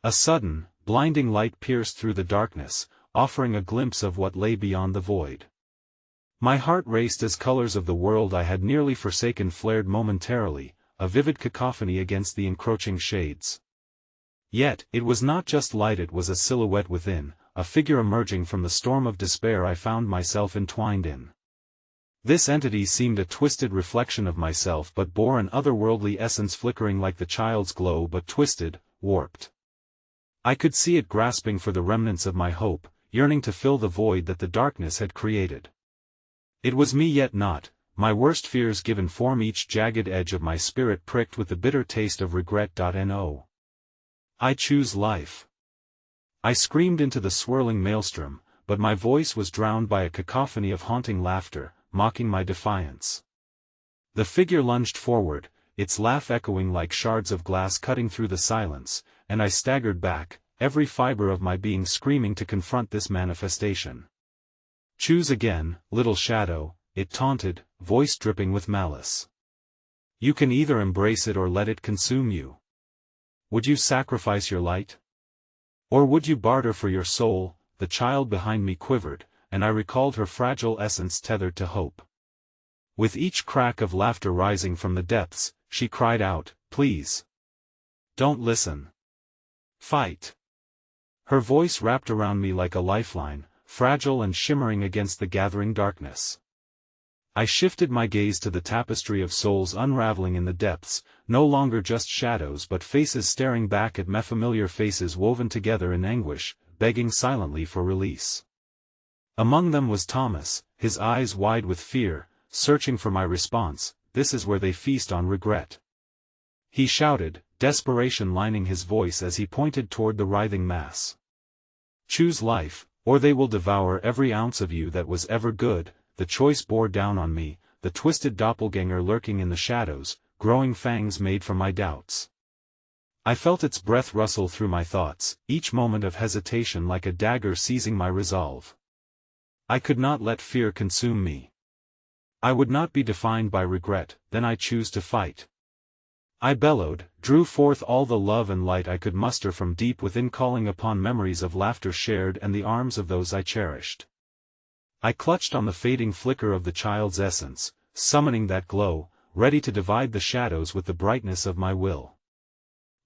A sudden, blinding light pierced through the darkness, offering a glimpse of what lay beyond the void. My heart raced as colors of the world I had nearly forsaken flared momentarily, a vivid cacophony against the encroaching shades. Yet, it was not just light, it was a silhouette within, a figure emerging from the storm of despair I found myself entwined in. This entity seemed a twisted reflection of myself, but bore an otherworldly essence, flickering like the child's glow, but twisted, warped. I could see it grasping for the remnants of my hope, yearning to fill the void that the darkness had created. It was me, yet not, my worst fears given form, each jagged edge of my spirit pricked with the bitter taste of regret. No. I choose life. I screamed into the swirling maelstrom, but my voice was drowned by a cacophony of haunting laughter, mocking my defiance. The figure lunged forward, its laugh echoing like shards of glass cutting through the silence, and I staggered back, every fiber of my being screaming to confront this manifestation. "Choose again, little shadow," it taunted, voice dripping with malice. "You can either embrace it or let it consume you. Would you sacrifice your light? Or would you barter for your soul?" The child behind me quivered, and I recalled her fragile essence tethered to hope. With each crack of laughter rising from the depths, she cried out, "Please. Don't listen. Fight." Her voice wrapped around me like a lifeline, fragile and shimmering against the gathering darkness. I shifted my gaze to the tapestry of souls unraveling in the depths, no longer just shadows but faces staring back at me, familiar faces woven together in anguish, begging silently for release. Among them was Thomas, his eyes wide with fear, searching for my response. "This is where they feast on regret," he shouted, desperation lining his voice as he pointed toward the writhing mass. "Choose life, or they will devour every ounce of you that was ever good." The choice bore down on me, the twisted doppelganger lurking in the shadows, growing fangs made from my doubts. I felt its breath rustle through my thoughts, each moment of hesitation like a dagger seizing my resolve. I could not let fear consume me. I would not be defined by regret. Then I choose to fight. I bellowed, drew forth all the love and light I could muster from deep within, calling upon memories of laughter shared and the arms of those I cherished. I clutched on the fading flicker of the child's essence, summoning that glow, ready to divide the shadows with the brightness of my will.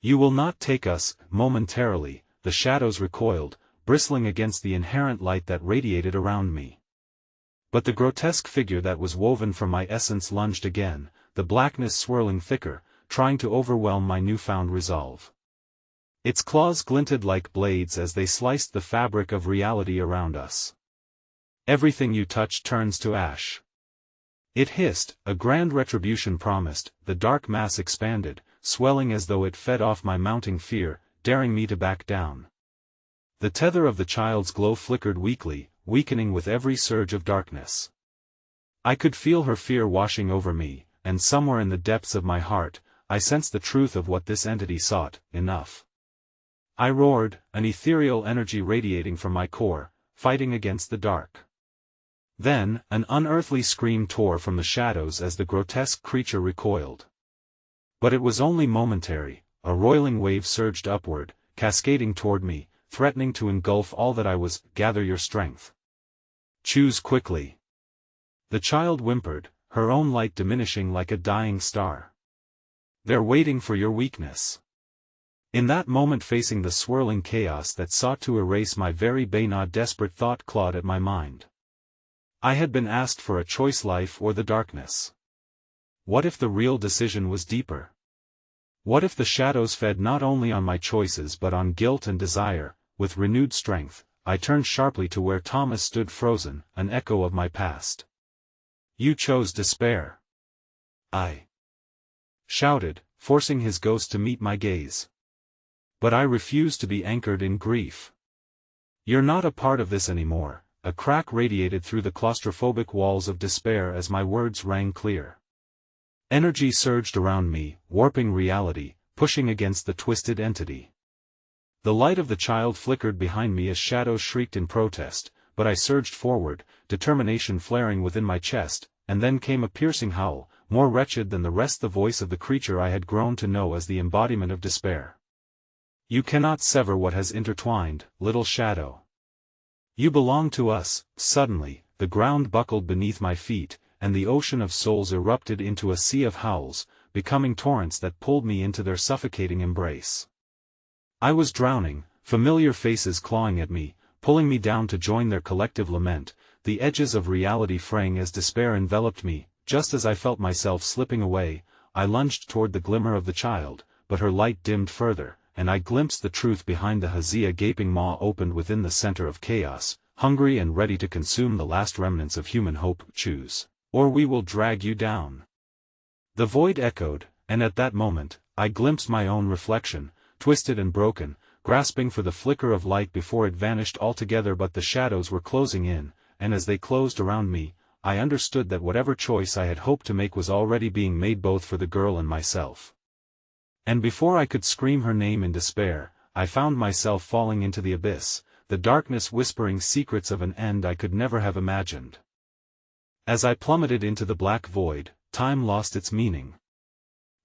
"You will not take us." Momentarily, the shadows recoiled, bristling against the inherent light that radiated around me. But the grotesque figure that was woven from my essence lunged again, the blackness swirling thicker, trying to overwhelm my newfound resolve. Its claws glinted like blades as they sliced the fabric of reality around us. "Everything you touch turns to ash," it hissed, a grand retribution promised. The dark mass expanded, swelling as though it fed off my mounting fear, daring me to back down. The tether of the child's glow flickered weakly, weakening with every surge of darkness. I could feel her fear washing over me, and somewhere in the depths of my heart, I sensed the truth of what this entity sought. "Enough." I roared, an ethereal energy radiating from my core, fighting against the dark. Then, an unearthly scream tore from the shadows as the grotesque creature recoiled. But it was only momentary. A roiling wave surged upward, cascading toward me, threatening to engulf all that I was. "Gather your strength. Choose quickly." The child whimpered, her own light diminishing like a dying star. "They're waiting for your weakness." In that moment, facing the swirling chaos that sought to erase my very being, a desperate thought clawed at my mind. I had been asked for a choice: life or the darkness. What if the real decision was deeper? What if the shadows fed not only on my choices but on guilt and desire? With renewed strength, I turned sharply to where Thomas stood frozen, an echo of my past. "You chose despair," I shouted, forcing his ghost to meet my gaze. "But I refuse to be anchored in grief. You're not a part of this anymore." A crack radiated through the claustrophobic walls of despair as my words rang clear. Energy surged around me, warping reality, pushing against the twisted entity. The light of the child flickered behind me as shadows shrieked in protest, but I surged forward, determination flaring within my chest, and then came a piercing howl, more wretched than the rest, the voice of the creature I had grown to know as the embodiment of despair. "You cannot sever what has intertwined, little shadow. You belong to us." Suddenly, the ground buckled beneath my feet, and the ocean of souls erupted into a sea of howls, becoming torrents that pulled me into their suffocating embrace. I was drowning, familiar faces clawing at me, pulling me down to join their collective lament, the edges of reality fraying as despair enveloped me. Just as I felt myself slipping away, I lunged toward the glimmer of the child, but her light dimmed further, and I glimpsed the truth behind the haze. A gaping maw opened within the center of chaos, hungry and ready to consume the last remnants of human hope. "Choose, or we will drag you down." The void echoed, and at that moment, I glimpsed my own reflection, twisted and broken, grasping for the flicker of light before it vanished altogether. But the shadows were closing in, and as they closed around me, I understood that whatever choice I had hoped to make was already being made, both for the girl and myself. And before I could scream her name in despair, I found myself falling into the abyss, the darkness whispering secrets of an end I could never have imagined. As I plummeted into the black void, time lost its meaning.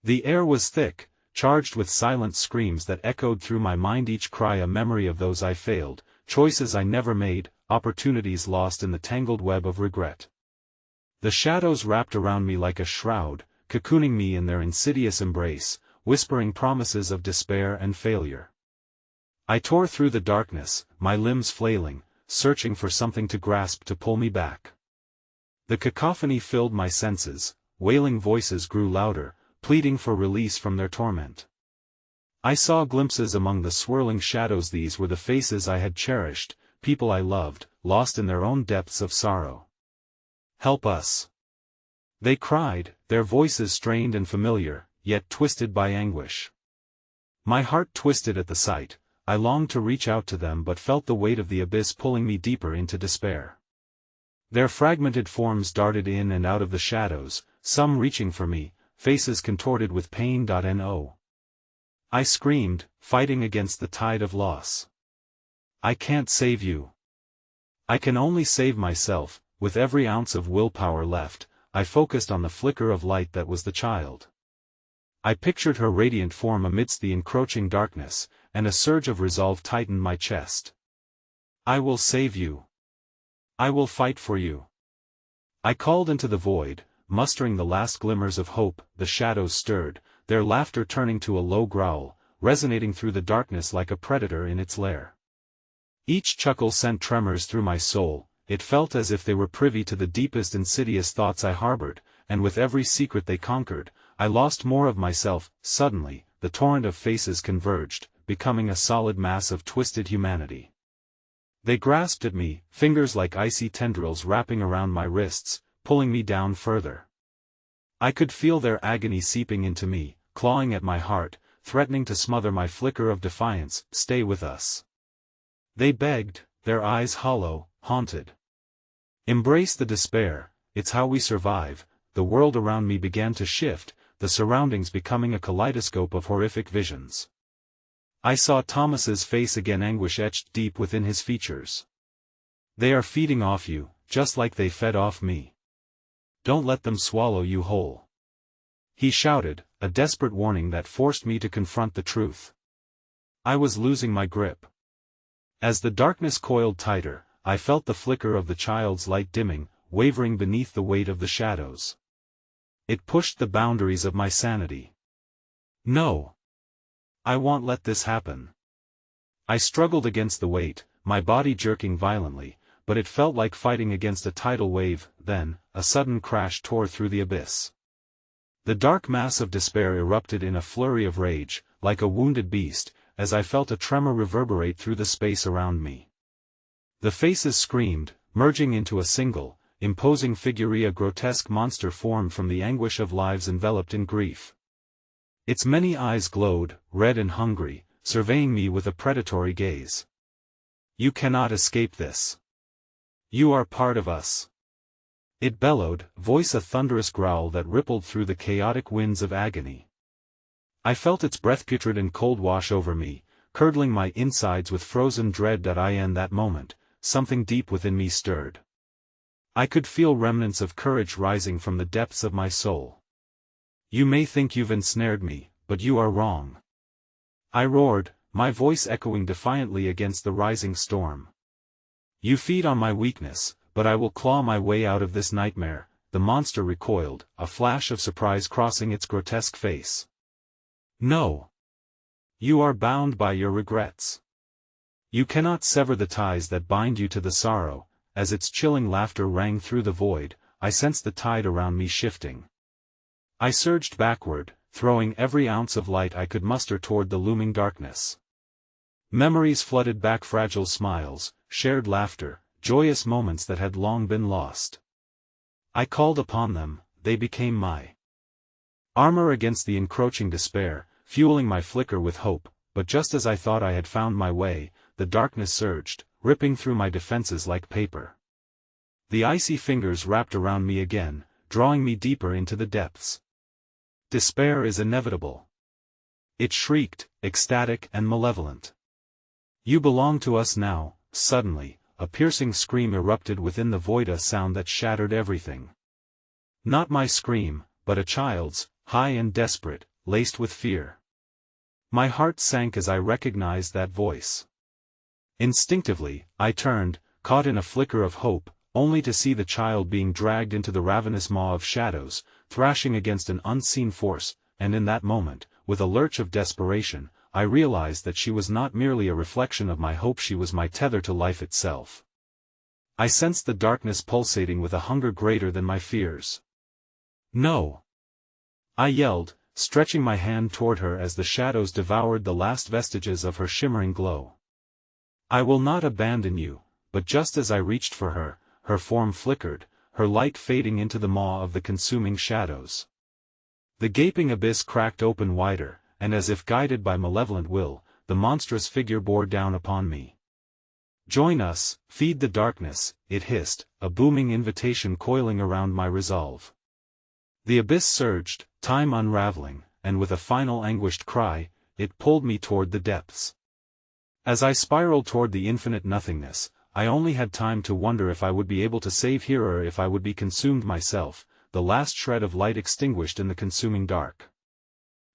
The air was thick, charged with silent screams that echoed through my mind, each cry a memory of those I failed, choices I never made, opportunities lost in the tangled web of regret. The shadows wrapped around me like a shroud, cocooning me in their insidious embrace, whispering promises of despair and failure. I tore through the darkness, my limbs flailing, searching for something to grasp to pull me back. The cacophony filled my senses, wailing voices grew louder, pleading for release from their torment. I saw glimpses among the swirling shadows. These were the faces I had cherished, people I loved, lost in their own depths of sorrow. "Help us!" they cried, their voices strained and familiar, yet twisted by anguish. My heart twisted at the sight. I longed to reach out to them but felt the weight of the abyss pulling me deeper into despair. Their fragmented forms darted in and out of the shadows, some reaching for me, faces contorted with pain. No. I screamed, fighting against the tide of loss. "I can't save you. I can only save myself." With every ounce of willpower left, I focused on the flicker of light that was the child. I pictured her radiant form amidst the encroaching darkness, and a surge of resolve tightened my chest. "I will save you. I will fight for you." I called into the void, mustering the last glimmers of hope. The shadows stirred, their laughter turning to a low growl, resonating through the darkness like a predator in its lair. Each chuckle sent tremors through my soul. It felt as if they were privy to the deepest insidious thoughts I harbored, and with every secret they conquered, I lost more of myself. Suddenly, the torrent of faces converged, becoming a solid mass of twisted humanity. They grasped at me, fingers like icy tendrils wrapping around my wrists, pulling me down further. I could feel their agony seeping into me, clawing at my heart, threatening to smother my flicker of defiance. "Stay with us," they begged, their eyes hollow, haunted. "Embrace the despair, it's how we survive." The world around me began to shift, the surroundings becoming a kaleidoscope of horrific visions. I saw Thomas's face again, anguish etched deep within his features. "They are feeding off you, just like they fed off me. Don't let them swallow you whole," he shouted, a desperate warning that forced me to confront the truth. I was losing my grip. As the darkness coiled tighter, I felt the flicker of the child's light dimming, wavering beneath the weight of the shadows. It pushed the boundaries of my sanity. "No. I won't let this happen." I struggled against the weight, my body jerking violently, but it felt like fighting against a tidal wave. Then, a sudden crash tore through the abyss. The dark mass of despair erupted in a flurry of rage, like a wounded beast, as I felt a tremor reverberate through the space around me. The faces screamed, merging into a single, imposing figure, a grotesque monster formed from the anguish of lives enveloped in grief. Its many eyes glowed, red and hungry, surveying me with a predatory gaze. "You cannot escape this. You are part of us," it bellowed, voice a thunderous growl that rippled through the chaotic winds of agony. I felt its breath putrid and cold wash over me, curdling my insides with frozen dread. In that moment, something deep within me stirred. I could feel remnants of courage rising from the depths of my soul. "You may think you've ensnared me, but you are wrong," I roared, my voice echoing defiantly against the rising storm. "You feed on my weakness, but I will claw my way out of this nightmare." The monster recoiled, a flash of surprise crossing its grotesque face. "No. You are bound by your regrets. You cannot sever the ties that bind you to the sorrow." As its chilling laughter rang through the void, I sensed the tide around me shifting. I surged backward, throwing every ounce of light I could muster toward the looming darkness. Memories flooded back, fragile smiles, shared laughter, joyous moments that had long been lost. I called upon them, they became my armor against the encroaching despair, fueling my flicker with hope. But just as I thought I had found my way, the darkness surged, ripping through my defenses like paper. The icy fingers wrapped around me again, drawing me deeper into the depths. "Despair is inevitable," it shrieked, ecstatic and malevolent. You belong to us now. Suddenly, a piercing scream erupted within the void, a sound that shattered everything. Not my scream, but a child's, high and desperate, laced with fear. My heart sank as I recognized that voice. Instinctively, I turned, caught in a flicker of hope, only to see the child being dragged into the ravenous maw of shadows, thrashing against an unseen force, and in that moment, with a lurch of desperation, I realized that she was not merely a reflection of my hope, she was my tether to life itself. I sensed the darkness pulsating with a hunger greater than my fears. No! I yelled, stretching my hand toward her as the shadows devoured the last vestiges of her shimmering glow. I will not abandon you. But just as I reached for her, her form flickered, her light fading into the maw of the consuming shadows. The gaping abyss cracked open wider, and as if guided by malevolent will, the monstrous figure bore down upon me. Join us, feed the darkness, it hissed, a booming invitation coiling around my resolve. The abyss surged, time unraveling, and with a final anguished cry, it pulled me toward the depths. As I spiraled toward the infinite nothingness, I only had time to wonder if I would be able to save her or if I would be consumed myself, the last shred of light extinguished in the consuming dark.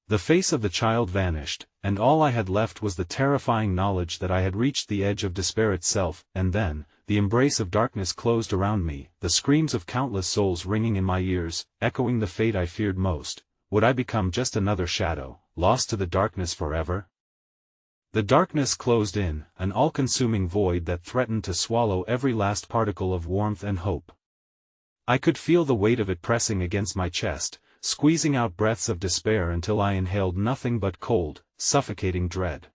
The face of the child vanished, and all I had left was the terrifying knowledge that I had reached the edge of despair itself, and then, the embrace of darkness closed around me, the screams of countless souls ringing in my ears, echoing the fate I feared most. Would I become just another shadow, lost to the darkness forever? The darkness closed in, an all-consuming void that threatened to swallow every last particle of warmth and hope. I could feel the weight of it pressing against my chest, squeezing out breaths of despair until I inhaled nothing but cold, suffocating dread.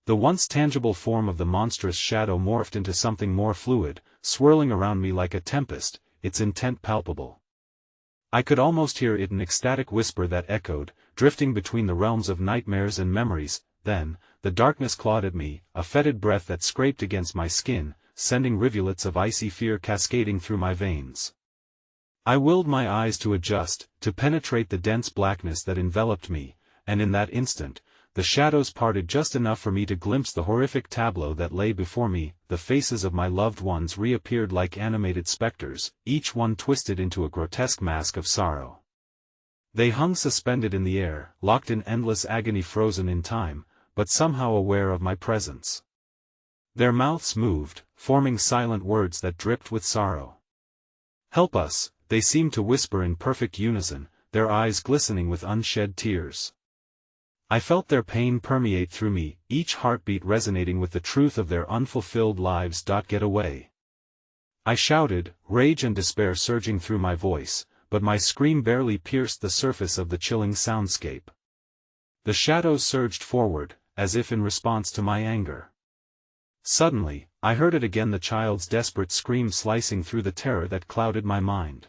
The once tangible form of the monstrous shadow morphed into something more fluid, swirling around me like a tempest, its intent palpable. I could almost hear it, an ecstatic whisper that echoed, drifting between the realms of nightmares and memories. Then, the darkness clawed at me, a fetid breath that scraped against my skin, sending rivulets of icy fear cascading through my veins. I willed my eyes to adjust, to penetrate the dense blackness that enveloped me, and in that instant, the shadows parted just enough for me to glimpse the horrific tableau that lay before me. The faces of my loved ones reappeared like animated specters, each one twisted into a grotesque mask of sorrow. They hung suspended in the air, locked in endless agony, frozen in time, but somehow aware of my presence. Their mouths moved, forming silent words that dripped with sorrow. "Help us," they seemed to whisper in perfect unison, their eyes glistening with unshed tears. I felt their pain permeate through me, each heartbeat resonating with the truth of their unfulfilled lives. Get away. I shouted, rage and despair surging through my voice, but my scream barely pierced the surface of the chilling soundscape. The shadows surged forward, as if in response to my anger. Suddenly, I heard it again, the child's desperate scream slicing through the terror that clouded my mind.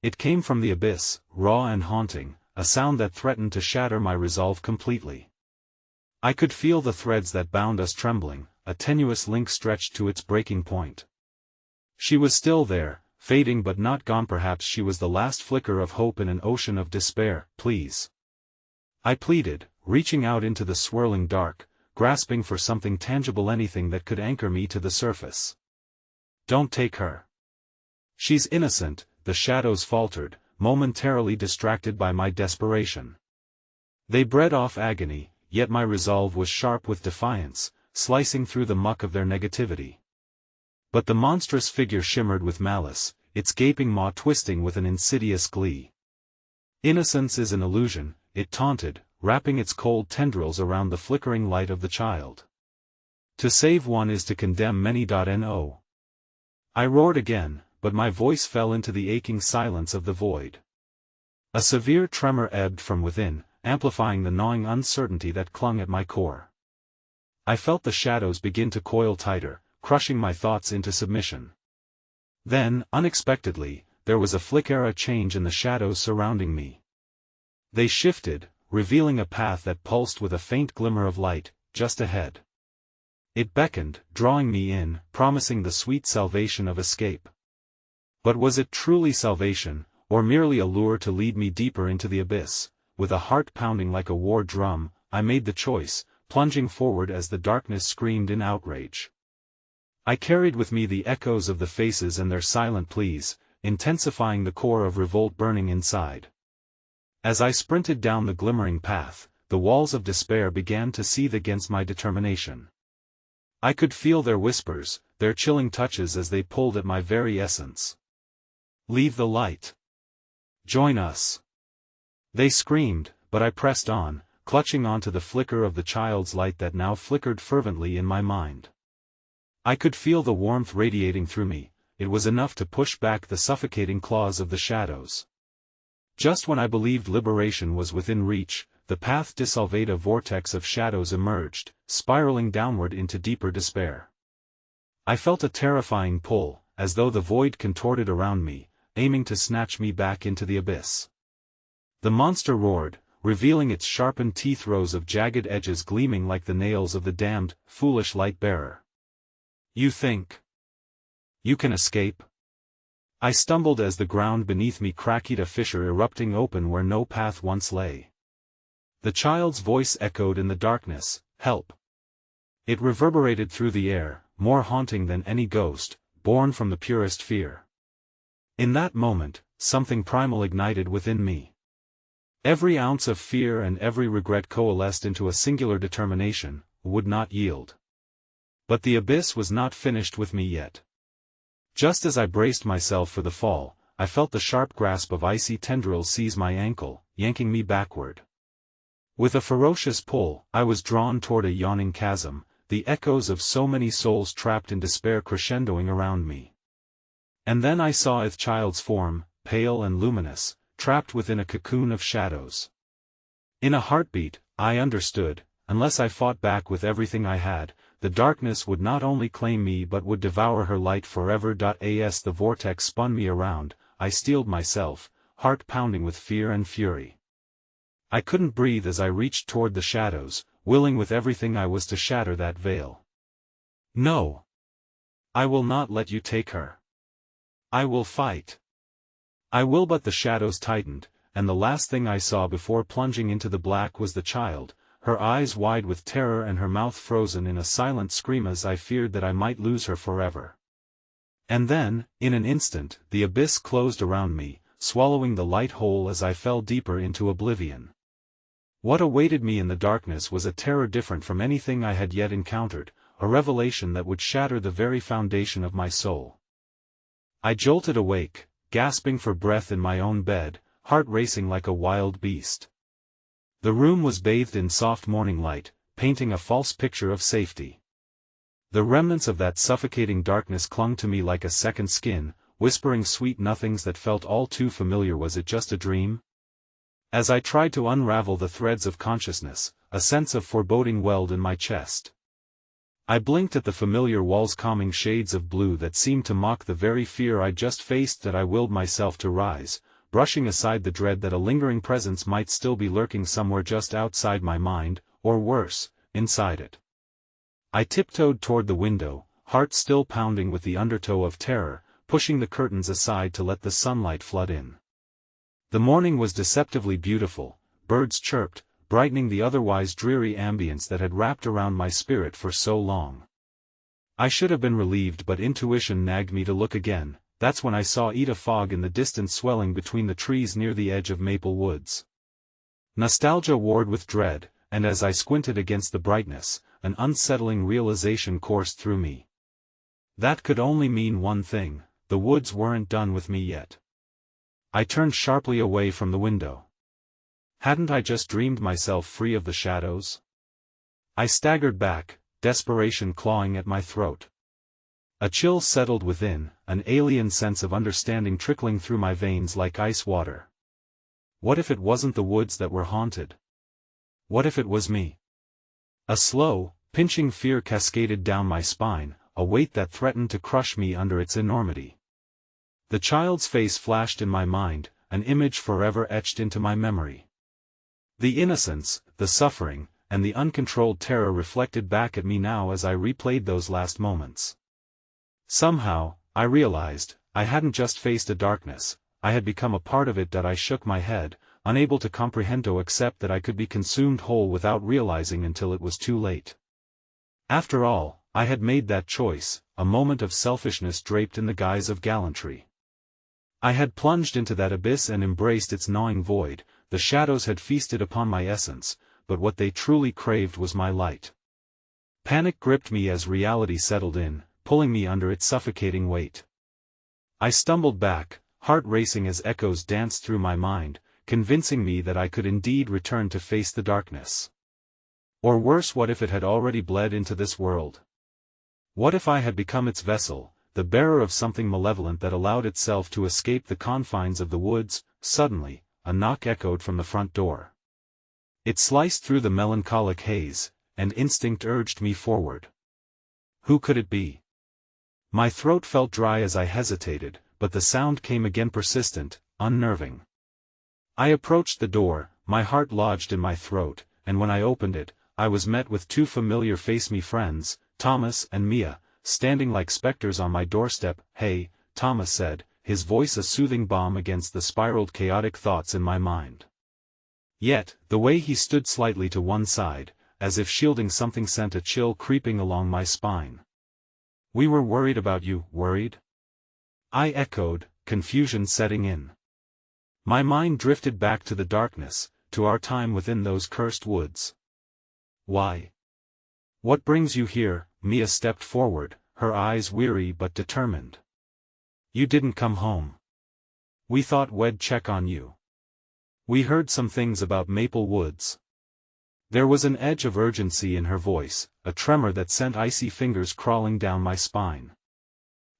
It came from the abyss, raw and haunting, a sound that threatened to shatter my resolve completely. I could feel the threads that bound us trembling, a tenuous link stretched to its breaking point. She was still there, fading but not gone. Perhaps she was the last flicker of hope in an ocean of despair. "Please," I pleaded, reaching out into the swirling dark, grasping for something tangible, anything that could anchor me to the surface. "Don't take her. She's innocent," the shadows faltered, momentarily distracted by my desperation. They bred off agony, yet my resolve was sharp with defiance, slicing through the muck of their negativity. But the monstrous figure shimmered with malice, its gaping maw twisting with an insidious glee. "Innocence is an illusion," it taunted, wrapping its cold tendrils around the flickering light of the child. "To save one is to condemn many. No." I roared again, but my voice fell into the aching silence of the void. A severe tremor ebbed from within, amplifying the gnawing uncertainty that clung at my core. I felt the shadows begin to coil tighter, crushing my thoughts into submission. Then, unexpectedly, there was a change in the shadows surrounding me. They shifted, revealing a path that pulsed with a faint glimmer of light, just ahead. It beckoned, drawing me in, promising the sweet salvation of escape. But was it truly salvation, or merely a lure to lead me deeper into the abyss? With a heart pounding like a war drum, I made the choice, plunging forward as the darkness screamed in outrage. I carried with me the echoes of the faces and their silent pleas, intensifying the core of revolt burning inside. As I sprinted down the glimmering path, the walls of despair began to seethe against my determination. I could feel their whispers, their chilling touches as they pulled at my very essence. "Leave the light. Join us." They screamed, but I pressed on, clutching onto the flicker of the child's light that now flickered fervently in my mind. I could feel the warmth radiating through me. It was enough to push back the suffocating claws of the shadows. Just when I believed liberation was within reach, the path dissolved, a vortex of shadows emerged, spiraling downward into deeper despair. I felt a terrifying pull, as though the void contorted around me, aiming to snatch me back into the abyss. The monster roared, revealing its sharpened teeth, rows of jagged edges gleaming like the nails of the damned, foolish light-bearer. "You think you can escape?" I stumbled as the ground beneath me cracked, a fissure erupting open where no path once lay. The child's voice echoed in the darkness, "Help!" It reverberated through the air, more haunting than any ghost, born from the purest fear. In that moment, something primal ignited within me. Every ounce of fear and every regret coalesced into a singular determination: would not yield. But the abyss was not finished with me yet. Just as I braced myself for the fall, I felt the sharp grasp of icy tendrils seize my ankle, yanking me backward. With a ferocious pull, I was drawn toward a yawning chasm, the echoes of so many souls trapped in despair crescendoing around me. And then I saw a child's form, pale and luminous, trapped within a cocoon of shadows. In a heartbeat, I understood, unless I fought back with everything I had, the darkness would not only claim me but would devour her light forever. As the vortex spun me around, I steeled myself, heart pounding with fear and fury. I couldn't breathe as I reached toward the shadows, willing with everything I was to shatter that veil. "No! I will not let you take her. I will fight. I will." But the shadows tightened, and the last thing I saw before plunging into the black was the child, her eyes wide with terror and her mouth frozen in a silent scream, as I feared that I might lose her forever. And then, in an instant, the abyss closed around me, swallowing the light whole as I fell deeper into oblivion. What awaited me in the darkness was a terror different from anything I had yet encountered, a revelation that would shatter the very foundation of my soul. I jolted awake, gasping for breath in my own bed, heart racing like a wild beast. The room was bathed in soft morning light, painting a false picture of safety. The remnants of that suffocating darkness clung to me like a second skin, whispering sweet nothings that felt all too familiar. Was it just a dream? As I tried to unravel the threads of consciousness, a sense of foreboding welled in my chest. I blinked at the familiar walls, calming shades of blue that seemed to mock the very fear I just faced. That I willed myself to rise, brushing aside the dread that a lingering presence might still be lurking somewhere just outside my mind, or worse, inside it. I tiptoed toward the window, heart still pounding with the undertow of terror, pushing the curtains aside to let the sunlight flood in. The morning was deceptively beautiful, birds chirped, brightening the otherwise dreary ambience that had wrapped around my spirit for so long. I should have been relieved, but intuition nagged me to look again. That's when I saw a fog in the distance swelling between the trees near the edge of Maple Woods. Nostalgia warred with dread, and as I squinted against the brightness, an unsettling realization coursed through me. That could only mean one thing: the woods weren't done with me yet. I turned sharply away from the window. Hadn't I just dreamed myself free of the shadows? I staggered back, desperation clawing at my throat. A chill settled within, an alien sense of understanding trickling through my veins like ice water. What if it wasn't the woods that were haunted? What if it was me? A slow, pinching fear cascaded down my spine, a weight that threatened to crush me under its enormity. The child's face flashed in my mind, an image forever etched into my memory. The innocence, the suffering, and the uncontrolled terror reflected back at me now as I replayed those last moments. Somehow, I realized, I hadn't just faced a darkness, I had become a part of it. I shook my head, unable to comprehend except that I could be consumed whole without realizing until it was too late. After all, I had made that choice, a moment of selfishness draped in the guise of gallantry. I had plunged into that abyss and embraced its gnawing void. The shadows had feasted upon my essence, but what they truly craved was my light. Panic gripped me as reality settled in, pulling me under its suffocating weight. I stumbled back, heart racing as echoes danced through my mind, convincing me that I could indeed return to face the darkness. Or worse, what if it had already bled into this world? What if I had become its vessel, the bearer of something malevolent that allowed itself to escape the confines of the woods? Suddenly, a knock echoed from the front door. It sliced through the melancholic haze, and instinct urged me forward. Who could it be? My throat felt dry as I hesitated, but the sound came again, persistent, unnerving. I approached the door, my heart lodged in my throat, and when I opened it, I was met with two familiar face-me friends, Thomas and Mia, standing like specters on my doorstep. "Hey," Thomas said, his voice a soothing balm against the spiraled chaotic thoughts in my mind. Yet, the way he stood slightly to one side, as if shielding something, sent a chill creeping along my spine. "We were worried about you." "Worried?" I echoed, confusion setting in. My mind drifted back to the darkness, to our time within those cursed woods. "Why? What brings you here?" Mia stepped forward, her eyes weary but determined. "You didn't come home. We thought we'd check on you. We heard some things about Maple Woods." There was an edge of urgency in her voice, a tremor that sent icy fingers crawling down my spine.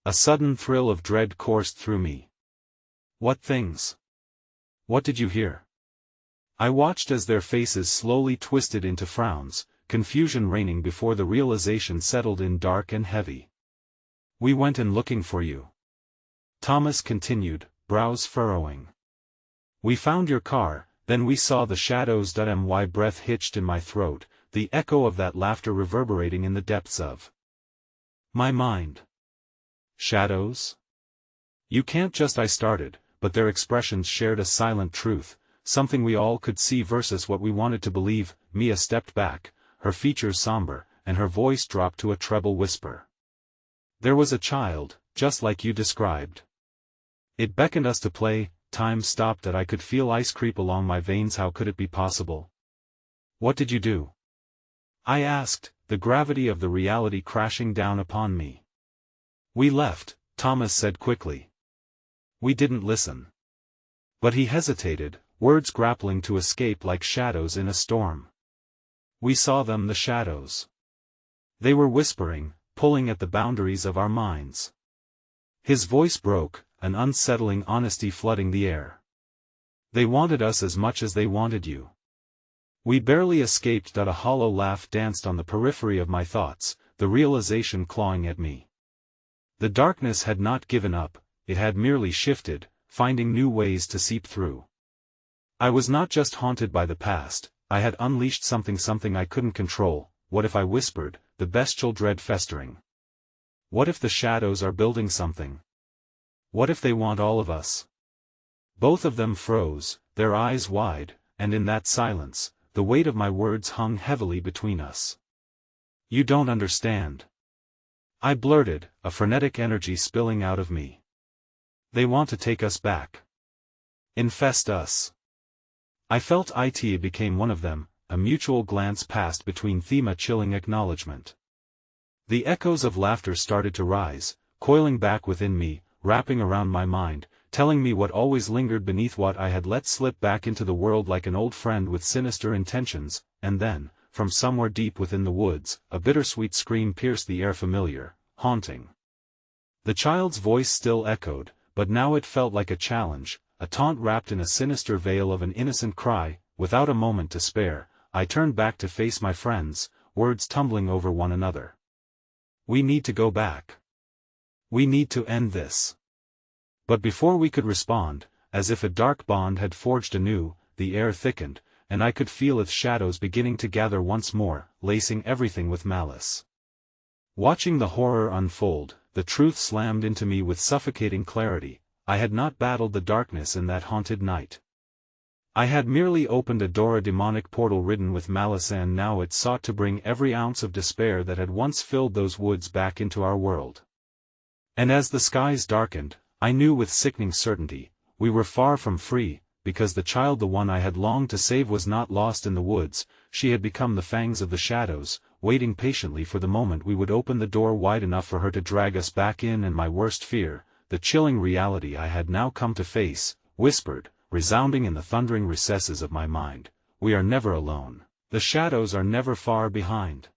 A sudden thrill of dread coursed through me. "What things? What did you hear?" I watched as their faces slowly twisted into frowns, confusion reigning before the realization settled in, dark and heavy. "We went in looking for you," Thomas continued, brows furrowing. "We found your car, then we saw the shadows." My breath hitched in my throat, the echo of that laughter reverberating in the depths of my mind. "Shadows? You can't just," I started, but their expressions shared a silent truth, something we all could see versus what we wanted to believe. Mia stepped back, her features somber, and her voice dropped to a treble whisper. "There was a child, just like you described. It beckoned us to play." Time stopped that I could feel ice creep along my veins. How could it be possible? "What did you do?" I asked, the gravity of the reality crashing down upon me. "We left," Thomas said quickly. "We didn't listen." But he hesitated, words grappling to escape like shadows in a storm. "We saw them," the shadows. "They were whispering, pulling at the boundaries of our minds." His voice broke, an unsettling honesty flooding the air. "They wanted us as much as they wanted you." We barely escaped. A hollow laugh danced on the periphery of my thoughts, the realization clawing at me. The darkness had not given up, it had merely shifted, finding new ways to seep through. I was not just haunted by the past, I had unleashed something I couldn't control. What if, I whispered, the bestial dread festering? What if the shadows are building something? What if they want all of us? Both of them froze, their eyes wide, and in that silence, the weight of my words hung heavily between us. "You don't understand," I blurted, a frenetic energy spilling out of me. "They want to take us back. Infest us." I felt it became one of them. A mutual glance passed between them, a chilling acknowledgement. The echoes of laughter started to rise, coiling back within me, wrapping around my mind, telling me what always lingered beneath what I had let slip back into the world like an old friend with sinister intentions. And then, from somewhere deep within the woods, a bittersweet scream pierced the air, familiar, haunting. The child's voice still echoed, but now it felt like a challenge, a taunt wrapped in a sinister veil of an innocent cry. Without a moment to spare, I turned back to face my friends, words tumbling over one another. "We need to go back. We need to end this." But before we could respond, as if a dark bond had forged anew, the air thickened, and I could feel its shadows beginning to gather once more, lacing everything with malice. Watching the horror unfold, the truth slammed into me with suffocating clarity. I had not battled the darkness in that haunted night. I had merely opened a door, a demonic portal ridden with malice, and now it sought to bring every ounce of despair that had once filled those woods back into our world. And as the skies darkened, I knew with sickening certainty, we were far from free, because the child, the one I had longed to save, was not lost in the woods. She had become the fangs of the shadows, waiting patiently for the moment we would open the door wide enough for her to drag us back in. And my worst fear, the chilling reality I had now come to face, whispered, resounding in the thundering recesses of my mind, "We are never alone. The shadows are never far behind."